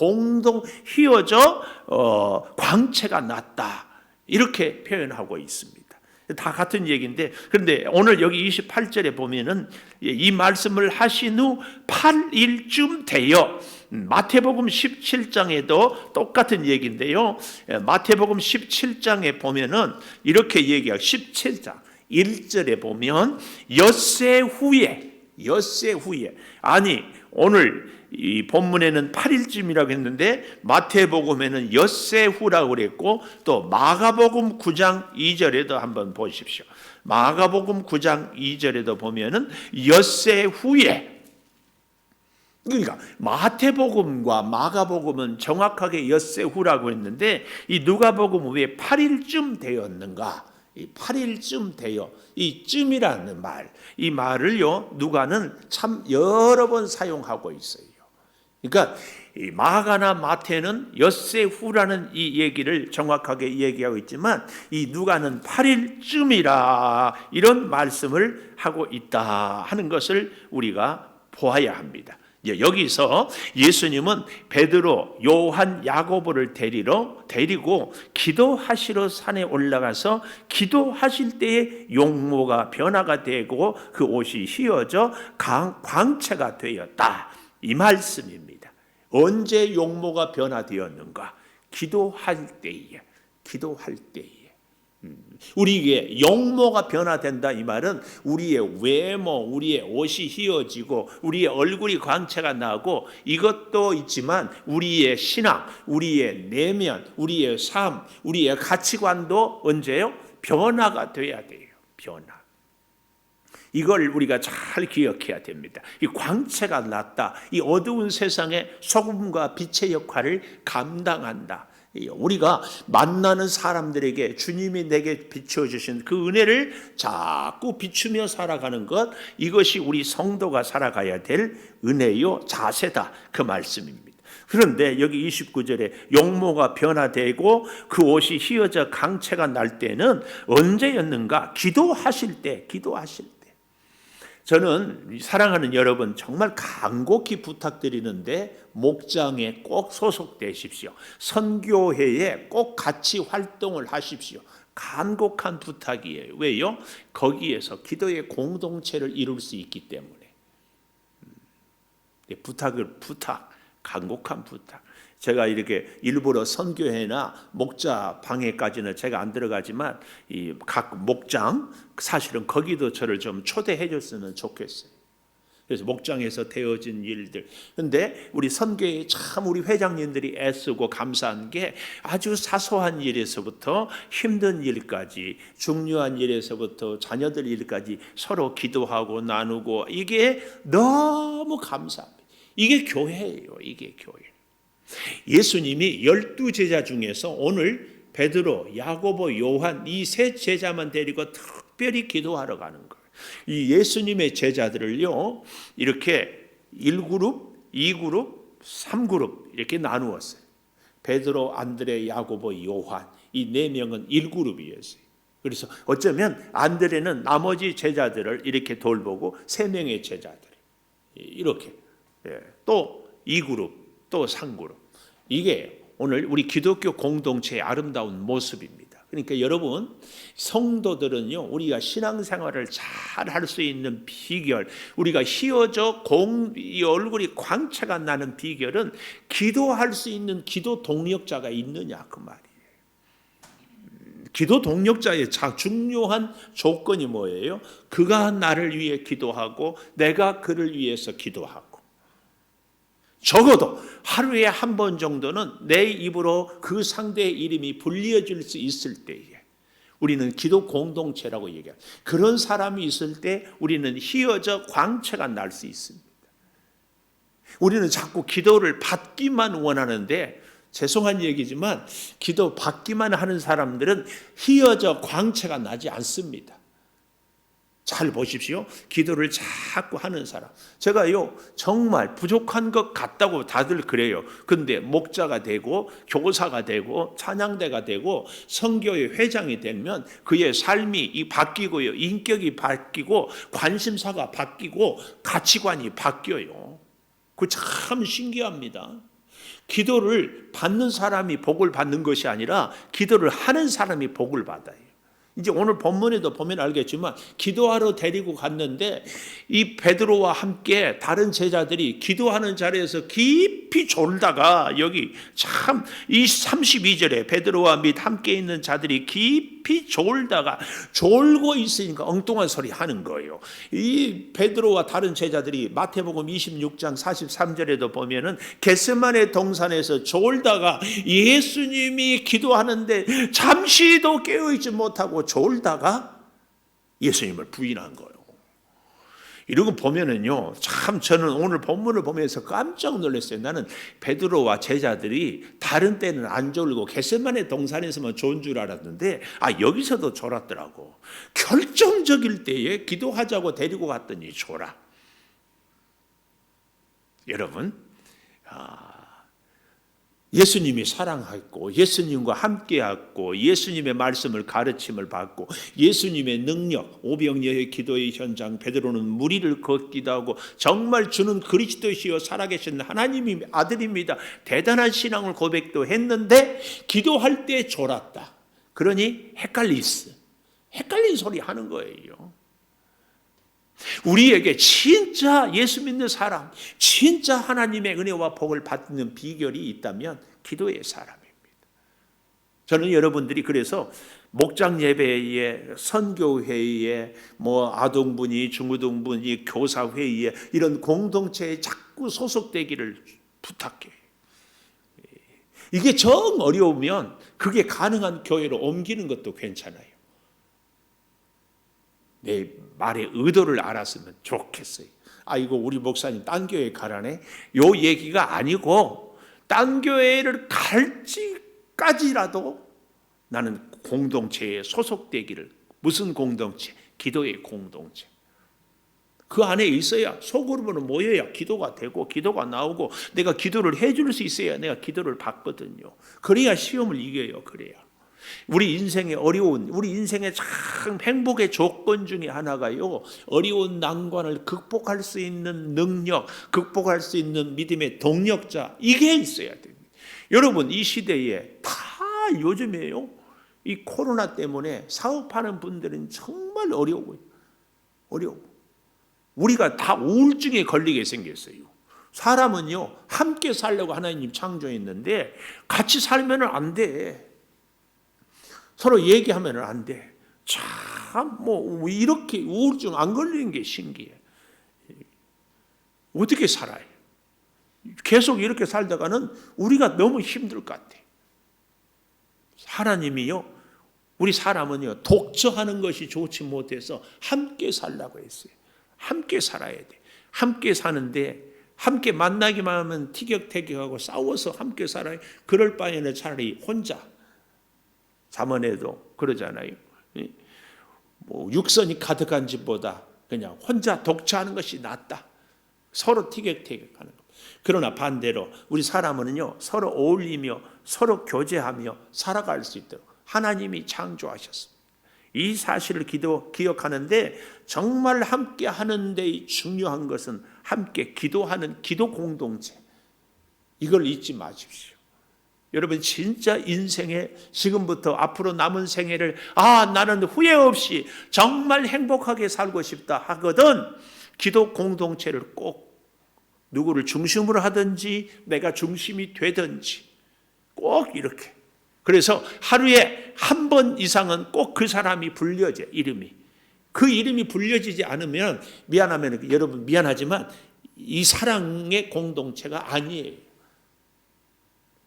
광채가 났다, 이렇게 표현하고 있습니다. 다 같은 얘기인데, 그런데 오늘 여기 28절에 보면은 이 말씀을 하신 후 8일쯤 되어, 마태복음 17장에도 똑같은 얘기인데요. 마태복음 17장에 보면은 이렇게 얘기하고, 17장 1절에 보면 엿새 후에, 아니 오늘 이 본문에는 8일쯤이라고 했는데 마태복음에는 엿새 후라고 그랬고, 또 마가복음 9장 2절에도 한번 보십시오. 마가복음 9장 2절에도 보면은 엿새 후에, 그러니까 마태복음과 마가복음은 정확하게 엿새 후라고 했는데 이 누가복음은 왜 8일쯤 되었는가? 이 8일쯤 되어, 이 쯤이라는 말, 이 말을요 누가는 참 여러 번 사용하고 있어요. 그러니까 이 마가나 마태는 엿새 후라는 이 얘기를 정확하게 얘기하고 있지만 이 누가는 8일쯤이라 이런 말씀을 하고 있다 하는 것을 우리가 보아야 합니다. 여기서 예수님은 베드로, 요한, 야고보를 데리고 기도하시러 산에 올라가서 기도하실 때에 용모가 변화가 되고 그 옷이 휘어져 광채가 되었다, 이 말씀입니다. 언제 용모가 변화되었는가? 기도할 때에. 우리에게 용모가 변화된다, 이 말은 우리의 외모, 우리의 옷이 휘어지고 우리의 얼굴이 광채가 나고, 이것도 있지만 우리의 신앙, 우리의 내면, 우리의 삶, 우리의 가치관도 언제요? 변화가 돼야 돼요. 변화. 이걸 우리가 잘 기억해야 됩니다. 이 광채가 났다, 이 어두운 세상에 소금과 빛의 역할을 감당한다. 우리가 만나는 사람들에게 주님이 내게 비춰주신 그 은혜를 자꾸 비추며 살아가는 것, 이것이 우리 성도가 살아가야 될 은혜요 자세다, 그 말씀입니다. 그런데 여기 29절에 용모가 변화되고 그 옷이 휘어져 광채가 날 때는 언제였는가? 기도하실 때. 저는 사랑하는 여러분, 정말 간곡히 부탁드리는데 목장에 꼭 소속되십시오. 선교회에 꼭 같이 활동을 하십시오. 간곡한 부탁이에요. 왜요? 거기에서 기도의 공동체를 이룰 수 있기 때문에. 간곡한 부탁. 제가 이렇게 일부러 선교회나 목자 방에까지는 제가 안 들어가지만 이 각 목장 사실은 거기도 저를 좀 초대해 줬으면 좋겠어요. 그래서 목장에서 되어진 일들. 근데 우리 선교회 참 우리 회장님들이 애쓰고 감사한 게 아주 사소한 일에서부터 힘든 일까지, 중요한 일에서부터 자녀들 일까지 서로 기도하고 나누고, 이게 너무 감사합니다. 이게 교회예요. 이게 교회. 예수님이 12제자 중에서 오늘 베드로, 야고보, 요한 이 세 제자만 데리고 특별히 기도하러 가는 거예요. 이 예수님의 제자들을요, 이렇게 1그룹, 2그룹, 3그룹 이렇게 나누었어요. 베드로, 안드레, 야고보, 요한 이 네 명은 1그룹이었어요. 그래서 어쩌면 안드레는 나머지 제자들을 이렇게 돌보고 3명의 제자들 이렇게, 또 2그룹, 또 3그룹. 이게 오늘 우리 기독교 공동체의 아름다운 모습입니다. 그러니까 여러분, 성도들은요, 우리가 신앙생활을 잘 할 수 있는 비결, 우리가 휘어져 이 얼굴이 광채가 나는 비결은 기도할 수 있는 기도 동력자가 있느냐, 그 말이에요. 기도 동력자의 중요한 조건이 뭐예요? 그가 나를 위해 기도하고 내가 그를 위해서 기도하고, 적어도 하루에 한 번 정도는 내 입으로 그 상대의 이름이 불리어질 수 있을 때에 우리는 기도 공동체라고 얘기해요. 그런 사람이 있을 때 우리는 휘어져 광채가 날 수 있습니다. 우리는 자꾸 기도를 받기만 원하는데, 죄송한 얘기지만 기도 받기만 하는 사람들은 휘어져 광채가 나지 않습니다. 잘 보십시오. 기도를 자꾸 하는 사람. 제가요, 정말 부족한 것 같다고 다들 그래요. 근데 목자가 되고 교사가 되고 찬양대가 되고 선교회 회장이 되면 그의 삶이 바뀌고요. 인격이 바뀌고 관심사가 바뀌고 가치관이 바뀌어요. 그 참 신기합니다. 기도를 받는 사람이 복을 받는 것이 아니라 기도를 하는 사람이 복을 받아요. 이제 오늘 본문에도 보면 알겠지만 기도하러 데리고 갔는데 이 베드로와 함께 다른 제자들이 기도하는 자리에서 깊이 졸다가, 여기 참 이 32절에 베드로와 및 함께 있는 자들이 깊이 졸다가, 졸고 있으니까 엉뚱한 소리 하는 거예요. 이 베드로와 다른 제자들이 마태복음 26장 43절에도 보면은 겟세마네 동산에서 졸다가 예수님이 기도하는데 잠시도 깨어있지 못하고 졸다가 예수님을 부인한 거예요. 이런 거 보면은요, 참 저는 오늘 본문을 보면서 깜짝 놀랐어요. 나는 베드로와 제자들이 다른 때는 안 졸고 겟세마네 동산에서만 좋은 줄 알았는데, 여기서도 졸았더라고. 결정적일 때에 기도하자고 데리고 갔더니 졸아. 여러분, 예수님이 사랑했고 예수님과 함께했고 예수님의 말씀을 가르침을 받고 예수님의 능력, 오병이어의 기도의 현장, 베드로는 무리를 걷기도 하고 정말 주는 그리스도시요 살아계신 하나님의 아들입니다, 대단한 신앙을 고백도 했는데 기도할 때 졸았다. 그러니 헷갈린 소리 하는 거예요. 우리에게 진짜 예수 믿는 사람, 진짜 하나님의 은혜와 복을 받는 비결이 있다면 기도의 사람입니다. 저는 여러분들이 그래서 목장 예배에, 선교회의에, 아동분이, 중고등분이, 교사회의에 이런 공동체에 자꾸 소속되기를 부탁해요. 이게 정 어려우면 그게 가능한 교회로 옮기는 것도 괜찮아요. 내 말의 의도를 알았으면 좋겠어요. 이거 우리 목사님 딴 교회 가라네, 요 얘기가 아니고 딴 교회를 갈지까지라도 나는 공동체에 소속되기를. 무슨 공동체? 기도의 공동체. 그 안에 있어야, 소그룹으로 모여야 기도가 되고 기도가 나오고 내가 기도를 해줄 수 있어야 내가 기도를 받거든요. 그래야 시험을 이겨요. 그래야. 우리 인생의 우리 인생의 참 행복의 조건 중에 하나가요, 어려운 난관을 극복할 수 있는 능력, 극복할 수 있는 믿음의 동력자, 이게 있어야 됩니다. 여러분, 이 시대에 다 요즘에요, 이 코로나 때문에 사업하는 분들은 정말 어려워요. 어려워. 우리가 다 우울증에 걸리게 생겼어요. 사람은요, 함께 살려고 하나님 창조했는데 같이 살면 안 돼. 서로 얘기하면 안 돼. 참, 이렇게 우울증 안 걸리는 게 신기해. 어떻게 살아요? 계속 이렇게 살다가는 우리가 너무 힘들 것 같아. 하나님이요, 우리 사람은요, 독처하는 것이 좋지 못해서 함께 살라고 했어요. 함께 살아야 돼. 함께 사는데, 함께 만나기만 하면 티격태격하고 싸워서 함께 살아요. 그럴 바에는 차라리 혼자. 잠언에도 그러잖아요. 육선이 가득한 집보다 그냥 혼자 독처하는 것이 낫다. 서로 티격태격하는 것. 그러나 반대로 우리 사람은요, 서로 어울리며 서로 교제하며 살아갈 수 있도록 하나님이 창조하셨습니다. 이 사실을 기억하는데 정말 함께 하는 데 중요한 것은 함께 기도하는 기도 공동체. 이걸 잊지 마십시오. 여러분, 진짜 인생에 지금부터 앞으로 남은 생애를 나는 후회 없이 정말 행복하게 살고 싶다 하거든 기도 공동체를 꼭 누구를 중심으로 하든지 내가 중심이 되든지 꼭 이렇게. 그래서 하루에 한 번 이상은 꼭 그 사람이 불려져, 이름이. 그 이름이 불려지지 않으면 미안하면 여러분 미안하지만 이 사랑의 공동체가 아니에요.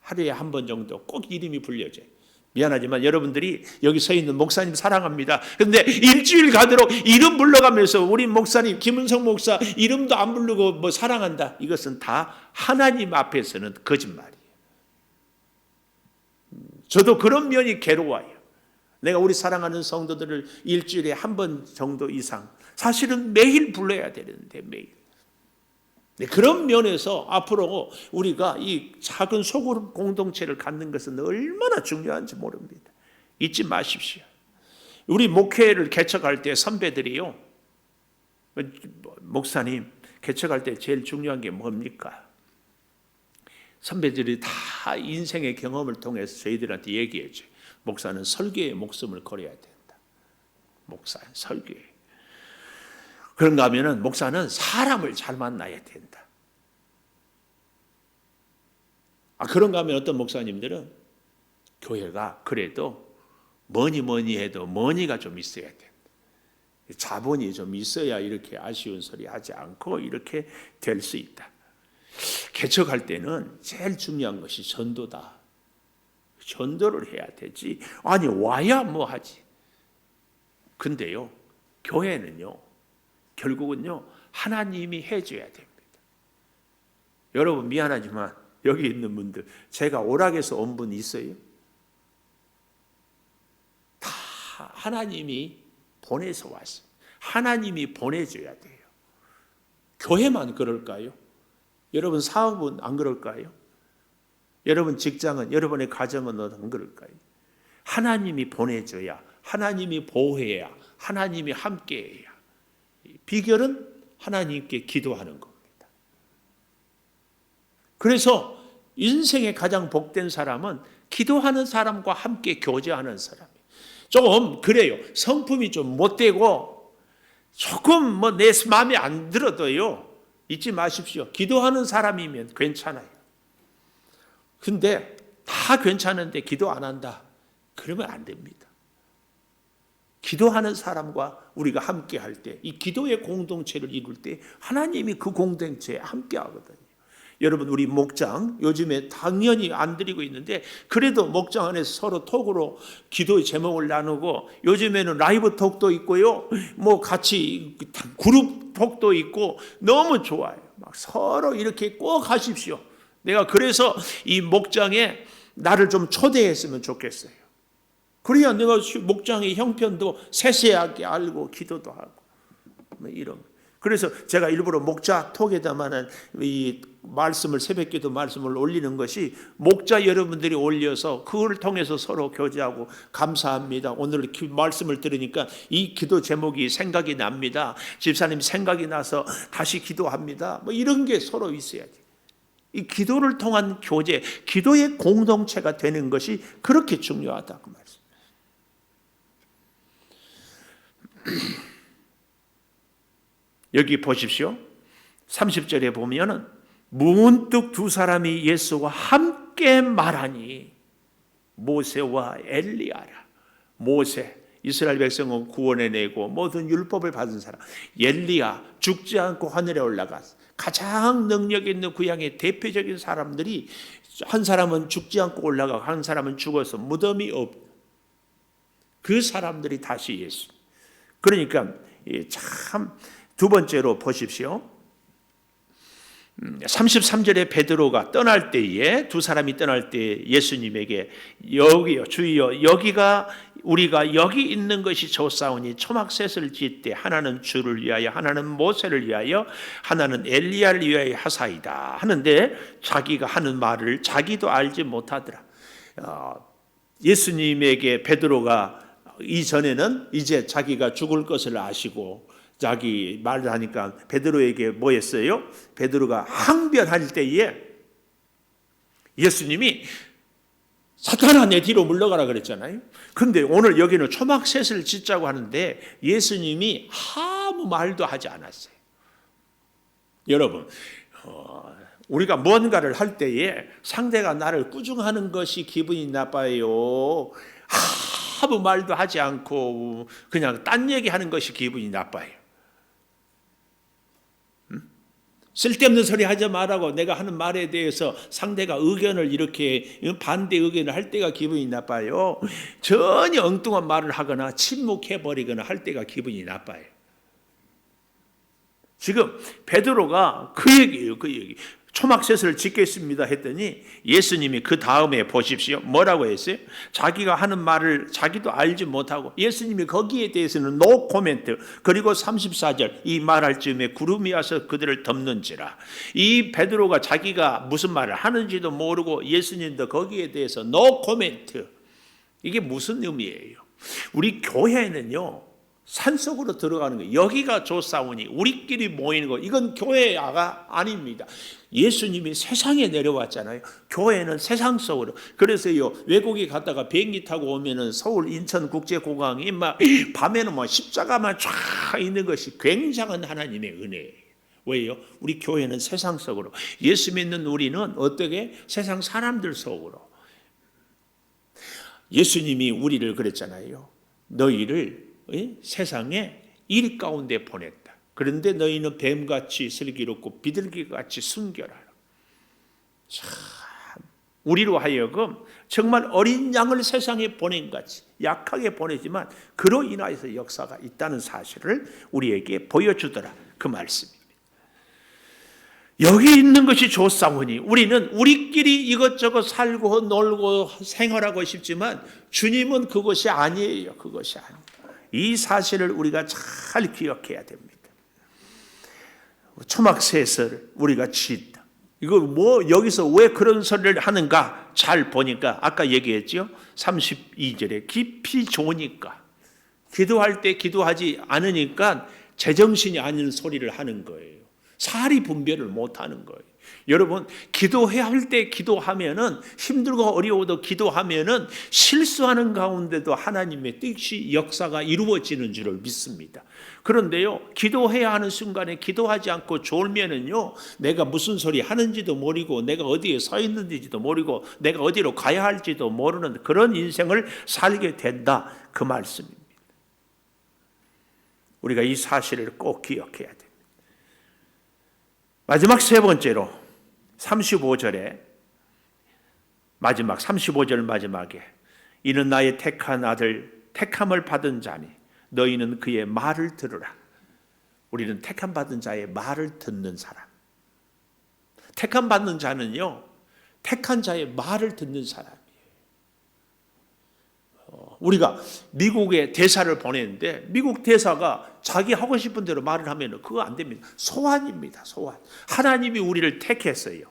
하루에 한 번 정도 꼭 이름이 불려져요. 미안하지만 여러분들이 여기 서 있는 목사님 사랑합니다. 그런데 일주일 가도록 이름 불러가면서 우리 목사님 김은성 목사 이름도 안 부르고 사랑한다. 이것은 다 하나님 앞에서는 거짓말이에요. 저도 그런 면이 괴로워요. 내가 우리 사랑하는 성도들을 일주일에 한 번 정도 이상, 사실은 매일 불러야 되는데 매일. 그런 면에서 앞으로 우리가 이 작은 소그룹 공동체를 갖는 것은 얼마나 중요한지 모릅니다. 잊지 마십시오. 우리 목회를 개척할 때 선배들이요, 목사님 개척할 때 제일 중요한 게 뭡니까? 선배들이 다 인생의 경험을 통해서 저희들한테 얘기했죠. 목사는 설교에 목숨을 걸어야 된다. 목사는 설교에. 그런가 하면은 목사는 사람을 잘 만나야 된다. 그런가 하면 어떤 목사님들은 교회가 그래도 뭐니 해도 머니가 좀 있어야 된다. 자본이 좀 있어야 이렇게 아쉬운 소리 하지 않고 이렇게 될 수 있다. 개척할 때는 제일 중요한 것이 전도다. 전도를 해야 되지. 아니 와야 뭐 하지. 근데요, 교회는요, 결국은요, 하나님이 해줘야 됩니다. 여러분 미안하지만 여기 있는 분들, 제가 오락에서 온 분 있어요? 다 하나님이 보내서 왔어요. 하나님이 보내줘야 돼요. 교회만 그럴까요? 여러분 사업은 안 그럴까요? 여러분 직장은, 여러분의 가정은 안 그럴까요? 하나님이 보내줘야, 하나님이 보호해야, 하나님이 함께해야. 비결은 하나님께 기도하는 겁니다. 그래서 인생의 가장 복된 사람은 기도하는 사람과 함께 교제하는 사람이에요. 좀 그래요. 성품이 좀 못되고 조금 내 마음에 안 들어도요, 잊지 마십시오. 기도하는 사람이면 괜찮아요. 근데 다 괜찮은데 기도 안 한다. 그러면 안 됩니다. 기도하는 사람과 우리가 함께 할 때, 이 기도의 공동체를 이룰 때 하나님이 그 공동체에 함께 하거든요. 여러분, 우리 목장 요즘에 당연히 안 드리고 있는데 그래도 목장 안에서 서로 톡으로 기도의 제목을 나누고, 요즘에는 라이브 톡도 있고요, 같이 그룹 톡도 있고 너무 좋아요. 막 서로 이렇게 꼭 하십시오. 내가 그래서 이 목장에 나를 좀 초대했으면 좋겠어요. 그래야 내가 목장의 형편도 세세하게 알고 기도도 하고 이런. 그래서 제가 일부러 목자 톡에다만은 이 말씀을, 새벽기도 말씀을 올리는 것이 목자 여러분들이 올려서 그걸 통해서 서로 교제하고 감사합니다. 오늘 말씀을 들으니까 이 기도 제목이 생각이 납니다. 집사님 생각이 나서 다시 기도합니다. 이런 게 서로 있어야 돼요. 이 기도를 통한 교제, 기도의 공동체가 되는 것이 그렇게 중요하다고 말씀. 여기 보십시오. 30절에 보면은 문득 두 사람이 예수와 함께 말하니 모세와 엘리야라. 모세, 이스라엘 백성은 구원해내고 모든 율법을 받은 사람. 엘리야, 죽지 않고 하늘에 올라갔어. 가장 능력 있는 구약의 대표적인 사람들이, 한 사람은 죽지 않고 올라가고 한 사람은 죽어서 무덤이 없. 그 사람들이 다시 예수. 그러니까 참, 두 번째로 보십시오. 33절에 베드로가 떠날 때에, 두 사람이 떠날 때 예수님에게 여기요 주여, 여기가 우리가 여기 있는 것이 좋사오니 초막셋을 짓되 하나는 주를 위하여 하나는 모세를 위하여 하나는 엘리야를 위하여 하사이다 하는데, 자기가 하는 말을 자기도 알지 못하더라. 예수님에게 베드로가 이전에는 이제 자기가 죽을 것을 아시고 자기 말을 하니까 베드로에게 뭐 했어요? 베드로가 항변할 때에 예수님이 사탄아 내 뒤로 물러가라 그랬잖아요. 근데 오늘 여기는 초막셋을 짓자고 하는데 예수님이 아무 말도 하지 않았어요. 여러분, 우리가 뭔가를 할 때에 상대가 나를 꾸중하는 것이 기분이 나빠요. 아무 말도 하지 않고 그냥 딴 얘기하는 것이 기분이 나빠요. 쓸데없는 소리 하지 말라고 내가 하는 말에 대해서 상대가 의견을 이렇게 반대 의견을 할 때가 기분이 나빠요. 전혀 엉뚱한 말을 하거나 침묵해버리거나 할 때가 기분이 나빠요. 지금 베드로가 그 얘기예요. 그 얘기. 초막셋을 짓겠습니다 했더니 예수님이 그 다음에 보십시오. 뭐라고 했어요? 자기가 하는 말을 자기도 알지 못하고, 예수님이 거기에 대해서는 노 코멘트. 그리고 34절, 이 말할 즈음에 구름이 와서 그들을 덮는지라. 이 베드로가 자기가 무슨 말을 하는지도 모르고 예수님도 거기에 대해서 노 코멘트. 이게 무슨 의미예요? 우리 교회는요, 산속으로 들어가는 거예요. 여기가 좋사오니 우리끼리 모이는 거, 이건 교회가 아닙니다. 예수님이 세상에 내려왔잖아요. 교회는 세상 속으로. 그래서요, 외국에 갔다가 비행기 타고 오면은 서울 인천국제공항이 막 밤에는 뭐 십자가만 쫙 있는 것이 굉장한 하나님의 은혜예요. 왜요? 우리 교회는 세상 속으로. 예수 믿는 우리는 어떻게? 세상 사람들 속으로. 예수님이 우리를 그랬잖아요. 너희를 세상에 일 가운데 보냈다. 그런데 너희는 뱀같이 슬기롭고 비둘기같이 순결하라. 참, 우리로 하여금 정말 어린 양을 세상에 보낸 같이 약하게 보내지만 그로 인하여서 역사가 있다는 사실을 우리에게 보여주더라. 그 말씀입니다. 여기 있는 것이 좋사오니, 우리는 우리끼리 이것저것 살고 놀고 생활하고 싶지만 주님은 그것이 아니에요. 그것이 아니에요. 이 사실을 우리가 잘 기억해야 됩니다. 초막셋을 우리가 짓다. 이거 뭐 여기서 왜 그런 소리를 하는가? 잘 보니까 아까 얘기했죠. 32절에 깊이 좋으니까, 기도할 때 기도하지 않으니까 제정신이 아닌 소리를 하는 거예요. 사리 분별을 못하는 거예요. 여러분, 기도해야 할 때 기도하면은, 힘들고 어려워도 기도하면은 실수하는 가운데도 하나님의 뜻이 역사가 이루어지는 줄을 믿습니다. 그런데요, 기도해야 하는 순간에 기도하지 않고 졸면은요, 내가 무슨 소리 하는지도 모르고 내가 어디에 서 있는지도 모르고 내가 어디로 가야 할지도 모르는 그런 인생을 살게 된다, 그 말씀입니다. 우리가 이 사실을 꼭 기억해야 됩니다. 마지막 세 번째로 35절에 마지막 35절 마지막에 이는 나의 택한 아들 택함을 받은 자니 너희는 그의 말을 들으라. 우리는 택함 받은 자의 말을 듣는 사람. 택함 받는 자는요, 택한 자의 말을 듣는 사람이에요. 우리가 미국에 대사를 보냈는데 미국 대사가 자기 하고 싶은 대로 말을 하면 그거 안 됩니다. 소환입니다. 소환. 하나님이 우리를 택했어요.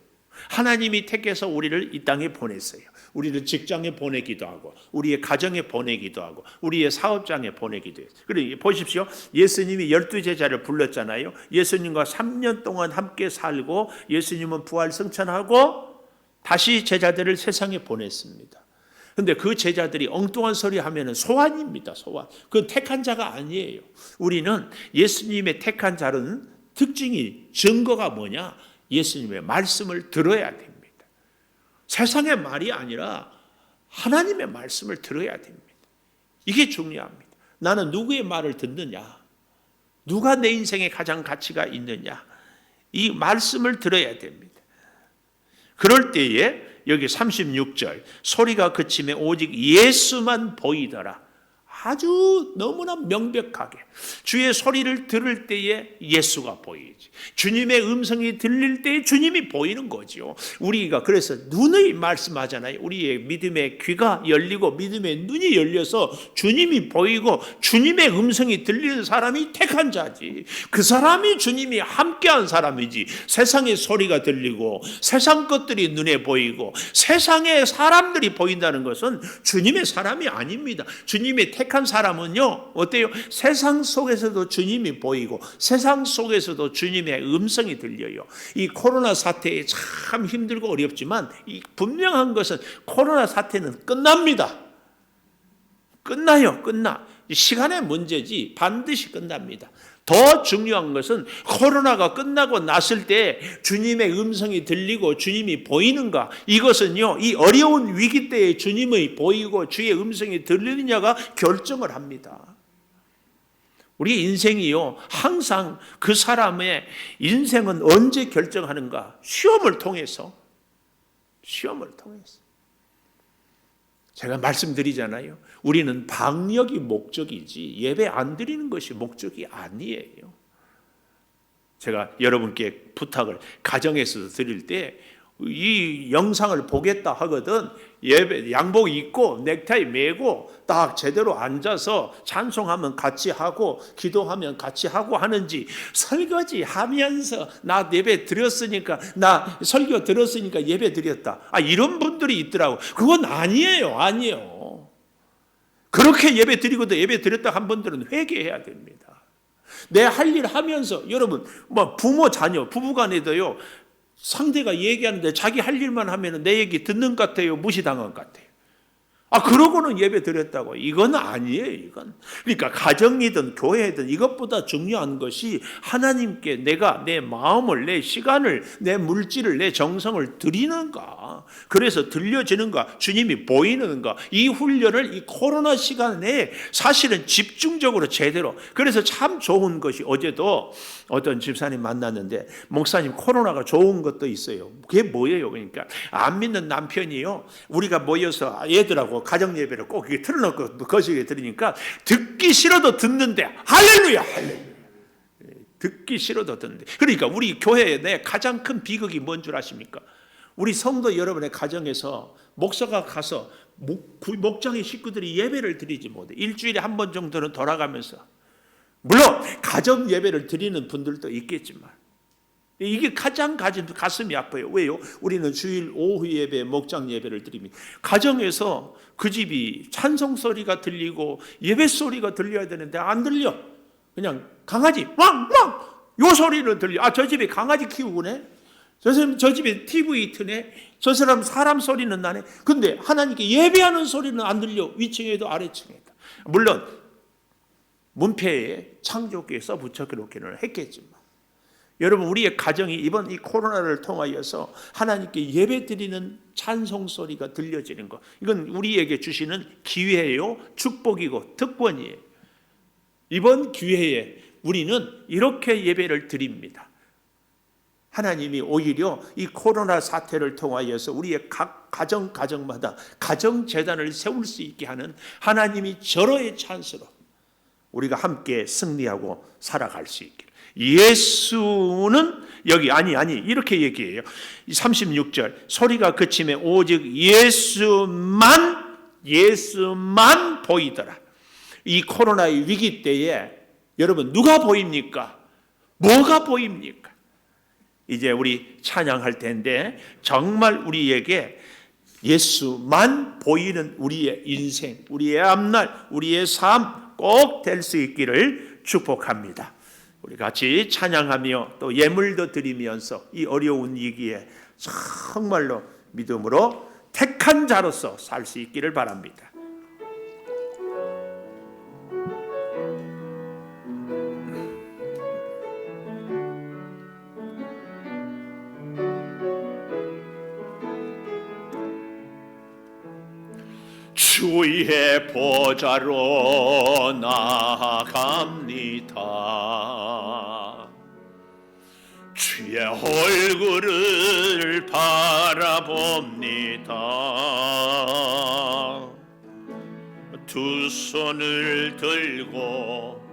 하나님이 택해서 우리를 이 땅에 보냈어요. 우리를 직장에 보내기도 하고 우리의 가정에 보내기도 하고 우리의 사업장에 보내기도 했어요. 그리고 보십시오. 예수님이 12제자를 불렀잖아요. 예수님과 3년 동안 함께 살고 예수님은 부활 승천하고 다시 제자들을 세상에 보냈습니다. 근데 그 제자들이 엉뚱한 소리 하면은 소환입니다. 소환. 그건 택한 자가 아니에요. 우리는 예수님의 택한 자는 특징이 증거가 뭐냐? 예수님의 말씀을 들어야 됩니다. 세상의 말이 아니라 하나님의 말씀을 들어야 됩니다. 이게 중요합니다. 나는 누구의 말을 듣느냐? 누가 내 인생에 가장 가치가 있느냐? 이 말씀을 들어야 됩니다. 그럴 때에 여기 36절 소리가 그치매 오직 예수만 보이더라. 아주 너무나 명백하게 주의 소리를 들을 때에 예수가 보이지. 주님의 음성이 들릴 때에 주님이 보이는 거죠. 우리가 그래서 눈의 말씀하잖아요. 우리의 믿음의 귀가 열리고 믿음의 눈이 열려서 주님이 보이고 주님의 음성이 들리는 사람이 택한 자지. 그 사람이 주님이 함께한 사람이지. 세상의 소리가 들리고 세상 것들이 눈에 보이고 세상의 사람들이 보인다는 것은 주님의 사람이 아닙니다. 주님의 택한 사람은요, 어때요? 세상 속에서도 주님이 보이고 세상 속에서도 주님의 음성이 들려요. 이 코로나 사태에 참 힘들고 어렵지만 이 분명한 것은 코로나 사태는 끝납니다. 끝나요. 끝나. 시간의 문제지 반드시 끝납니다. 더 중요한 것은 코로나가 끝나고 났을 때 주님의 음성이 들리고 주님이 보이는가, 이것은요 이 어려운 위기 때에 주님의 보이고 주의 음성이 들리느냐가 결정을 합니다. 우리 인생이요 항상 그 사람의 인생은 언제 결정하는가? 시험을 통해서. 제가 말씀드리잖아요. 우리는 방역이 목적이지 예배 안 드리는 것이 목적이 아니에요. 제가 여러분께 부탁을 가정에서 드릴 때 이 영상을 보겠다 하거든 예배 양복 입고 넥타이 매고 딱 제대로 앉아서 찬송하면 같이 하고 기도하면 같이 하고 하는지, 설거지 하면서 나 예배 드렸으니까 나 설교 들었으니까 예배 드렸다, 이런 분들이 있더라고. 그건 아니에요. 그렇게 예배 드리고도 예배 드렸다 한 분들은 회개해야 됩니다. 내 할 일 하면서, 여러분 부모 자녀 부부간에도요 상대가 얘기하는데 자기 할 일만 하면 내 얘기 듣는 것 같아요, 무시당한 것 같아요. 그러고는 예배 드렸다고. 이건 아니에요, 이건. 그러니까 가정이든 교회든 이것보다 중요한 것이 하나님께 내가 내 마음을, 내 시간을, 내 물질을, 내 정성을 드리는가. 그래서 들려지는가, 주님이 보이는가. 이 훈련을 이 코로나 시간에 사실은 집중적으로 제대로. 그래서 참 좋은 것이, 어제도 어떤 집사님 만났는데 목사님 코로나가 좋은 것도 있어요. 그게 뭐예요? 그러니까 안 믿는 남편이요, 우리가 모여서 애들하고 가정 예배를 꼭 이렇게 틀어놓고 거시기에 들으니까 듣기 싫어도 듣는데 할렐루야. 듣기 싫어도 듣는데. 그러니까 우리 교회의 내 가장 큰 비극이 뭔 줄 아십니까? 우리 성도 여러분의 가정에서 목사가 가서 목장의 식구들이 예배를 드리지 못해. 일주일에 한 번 정도는 돌아가면서, 물론 가정 예배를 드리는 분들도 있겠지만 이게 가장 가슴이 아파요. 왜요? 우리는 주일 오후 예배, 목장 예배를 드립니다. 가정에서 그 집이 찬송 소리가 들리고 예배 소리가 들려야 되는데 안 들려. 그냥 강아지 왕왕 요 소리는 들려. 저 집에 강아지 키우고네. 저 집에 TV 트네. 저 사람 소리는 나네. 근데 하나님께 예배하는 소리는 안 들려. 위층에도 아래층에도. 물론 문패에 창조기에 써붙여 놓기는 했겠지만, 여러분 우리의 가정이 이번 이 코로나를 통하여서 하나님께 예배드리는 찬송 소리가 들려지는 것, 이건 우리에게 주시는 기회예요, 축복이고 특권이에요. 이번 기회에 우리는 이렇게 예배를 드립니다. 하나님이 오히려 이 코로나 사태를 통하여서 우리의 각 가정마다 가정재단을 세울 수 있게 하는 하나님이 절호의 찬스로 우리가 함께 승리하고 살아갈 수 있기를. 예수는 여기 아니 이렇게 얘기해요. 36절 소리가 그치매 오직 예수만 보이더라. 이 코로나의 위기 때에 여러분 누가 보입니까? 뭐가 보입니까? 이제 우리 찬양할 텐데 정말 우리에게 예수만 보이는 우리의 인생, 우리의 앞날, 우리의 삶 꼭 될 수 있기를 축복합니다. 우리 같이 찬양하며 또 예물도 드리면서 이 어려운 위기에 정말로 믿음으로 택한 자로서 살 수 있기를 바랍니다. 주의 보좌로 나아갑니다. 주의 얼굴을 바라봅니다. 두 손을 들고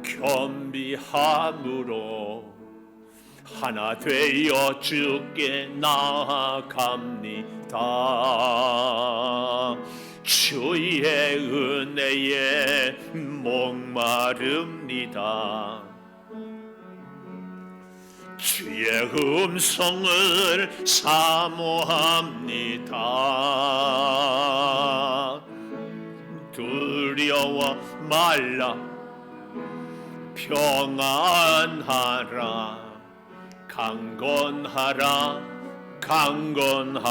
겸비함으로 하나 되어 주께 나아갑니다. 주의 은혜에 목마릅니다. 주의 음성을 사모합니다. 두려워 말라, 평안하라, 강건하라, 강건하라.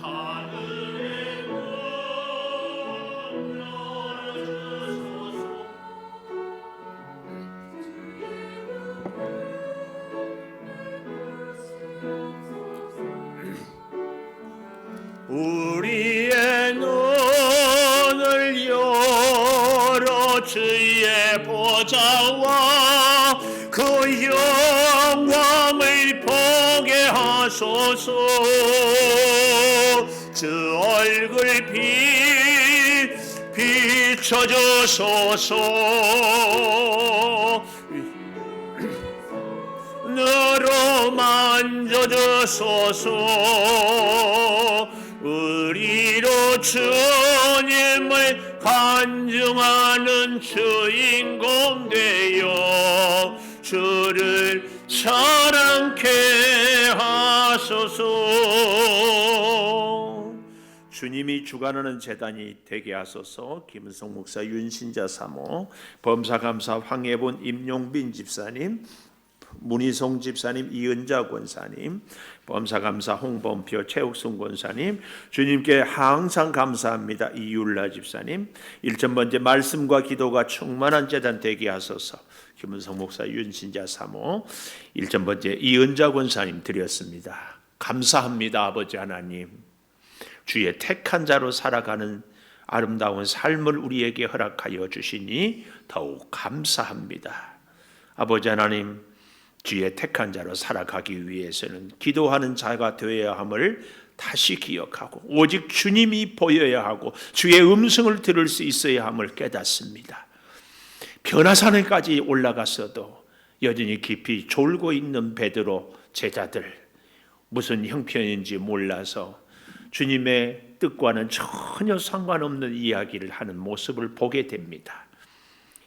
하늘의 문 열어주소서. 우리의 눈을 열어 주의 보좌와 그 영광을 보게 하소서. 주 얼굴 비춰주소서. 너로 만져주소서. 우리로 주님을 간증하는 주인공 되어 주를 사랑케 하소서. 주님이 주관하는 재단이 되게 하소서. 김은성 목사, 윤신자 사모, 범사감사 황해본 임용빈 집사님, 문희송 집사님, 이은자 권사님, 범사감사 홍범표, 최욱순 권사님, 주님께 항상 감사합니다. 이율라 집사님, 1,000번째 말씀과 기도가 충만한 재단 되게 하소서. 김은성 목사, 윤신자 사모, 1,000번째 이은자 권사님 드렸습니다. 감사합니다. 아버지 하나님, 주의 택한 자로 살아가는 아름다운 삶을 우리에게 허락하여 주시니 더욱 감사합니다. 아버지 하나님, 주의 택한 자로 살아가기 위해서는 기도하는 자가 되어야 함을 다시 기억하고 오직 주님이 보여야 하고 주의 음성을 들을 수 있어야 함을 깨닫습니다. 변화산에까지 올라갔어도 여전히 깊이 졸고 있는 베드로 제자들, 무슨 형편인지 몰라서 주님의 뜻과는 전혀 상관없는 이야기를 하는 모습을 보게 됩니다.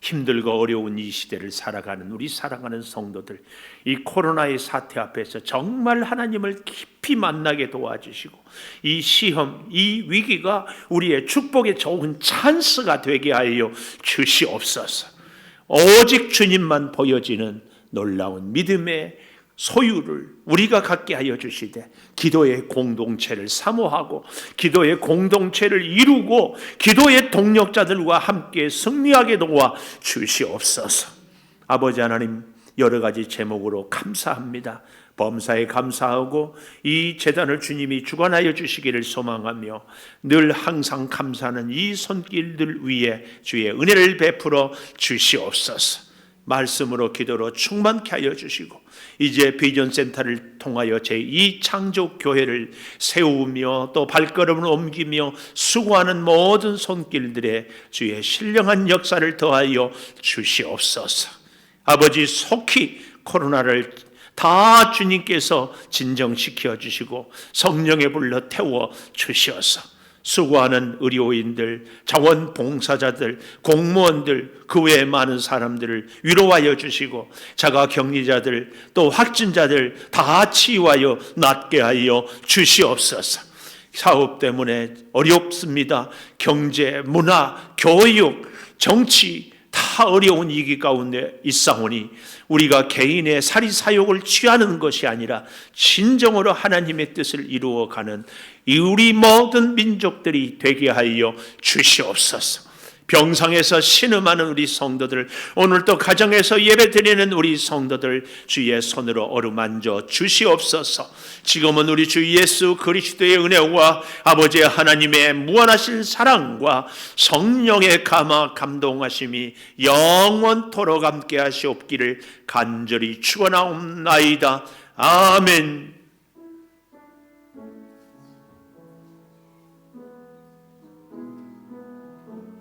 힘들고 어려운 이 시대를 살아가는 우리 사랑하는 성도들, 이 코로나의 사태 앞에서 정말 하나님을 깊이 만나게 도와주시고 이 시험, 이 위기가 우리의 축복의 좋은 찬스가 되게 하여 주시옵소서. 오직 주님만 보여지는 놀라운 믿음의 소유를 우리가 갖게 하여 주시되 기도의 공동체를 사모하고 기도의 공동체를 이루고 기도의 동력자들과 함께 승리하게 도와 주시옵소서. 아버지 하나님, 여러 가지 제목으로 감사합니다. 범사에 감사하고 이 재단을 주님이 주관하여 주시기를 소망하며 늘 항상 감사하는 이 손길들 위에 주의 은혜를 베풀어 주시옵소서. 말씀으로 기도로 충만케 하여 주시고 이제 비전센터를 통하여 제2 창조교회를 세우며 또 발걸음을 옮기며 수고하는 모든 손길들에 주의 신령한 역사를 더하여 주시옵소서. 아버지, 속히 코로나를 다 주님께서 진정시켜 주시고 성령에 불러 태워 주셔서 수고하는 의료인들, 자원봉사자들, 공무원들, 그 외에 많은 사람들을 위로하여 주시고 자가격리자들 또 확진자들 다 치유하여 낫게 하여 주시옵소서. 사업 때문에 어렵습니다. 경제, 문화, 교육, 정치 다 다 어려운 위기 가운데 있사오니 우리가 개인의 사리사욕을 취하는 것이 아니라 진정으로 하나님의 뜻을 이루어가는 이 우리 모든 민족들이 되게 하여 주시옵소서. 병상에서 신음하는 우리 성도들, 오늘도 가정에서 예배드리는 우리 성도들 주의 손으로 어루만져 주시옵소서. 지금은 우리 주 예수 그리스도의 은혜와 아버지 하나님의 무한하신 사랑과 성령의 감동하심이 영원토록 함께 하시옵기를 간절히 축원하옵나이다. 아멘.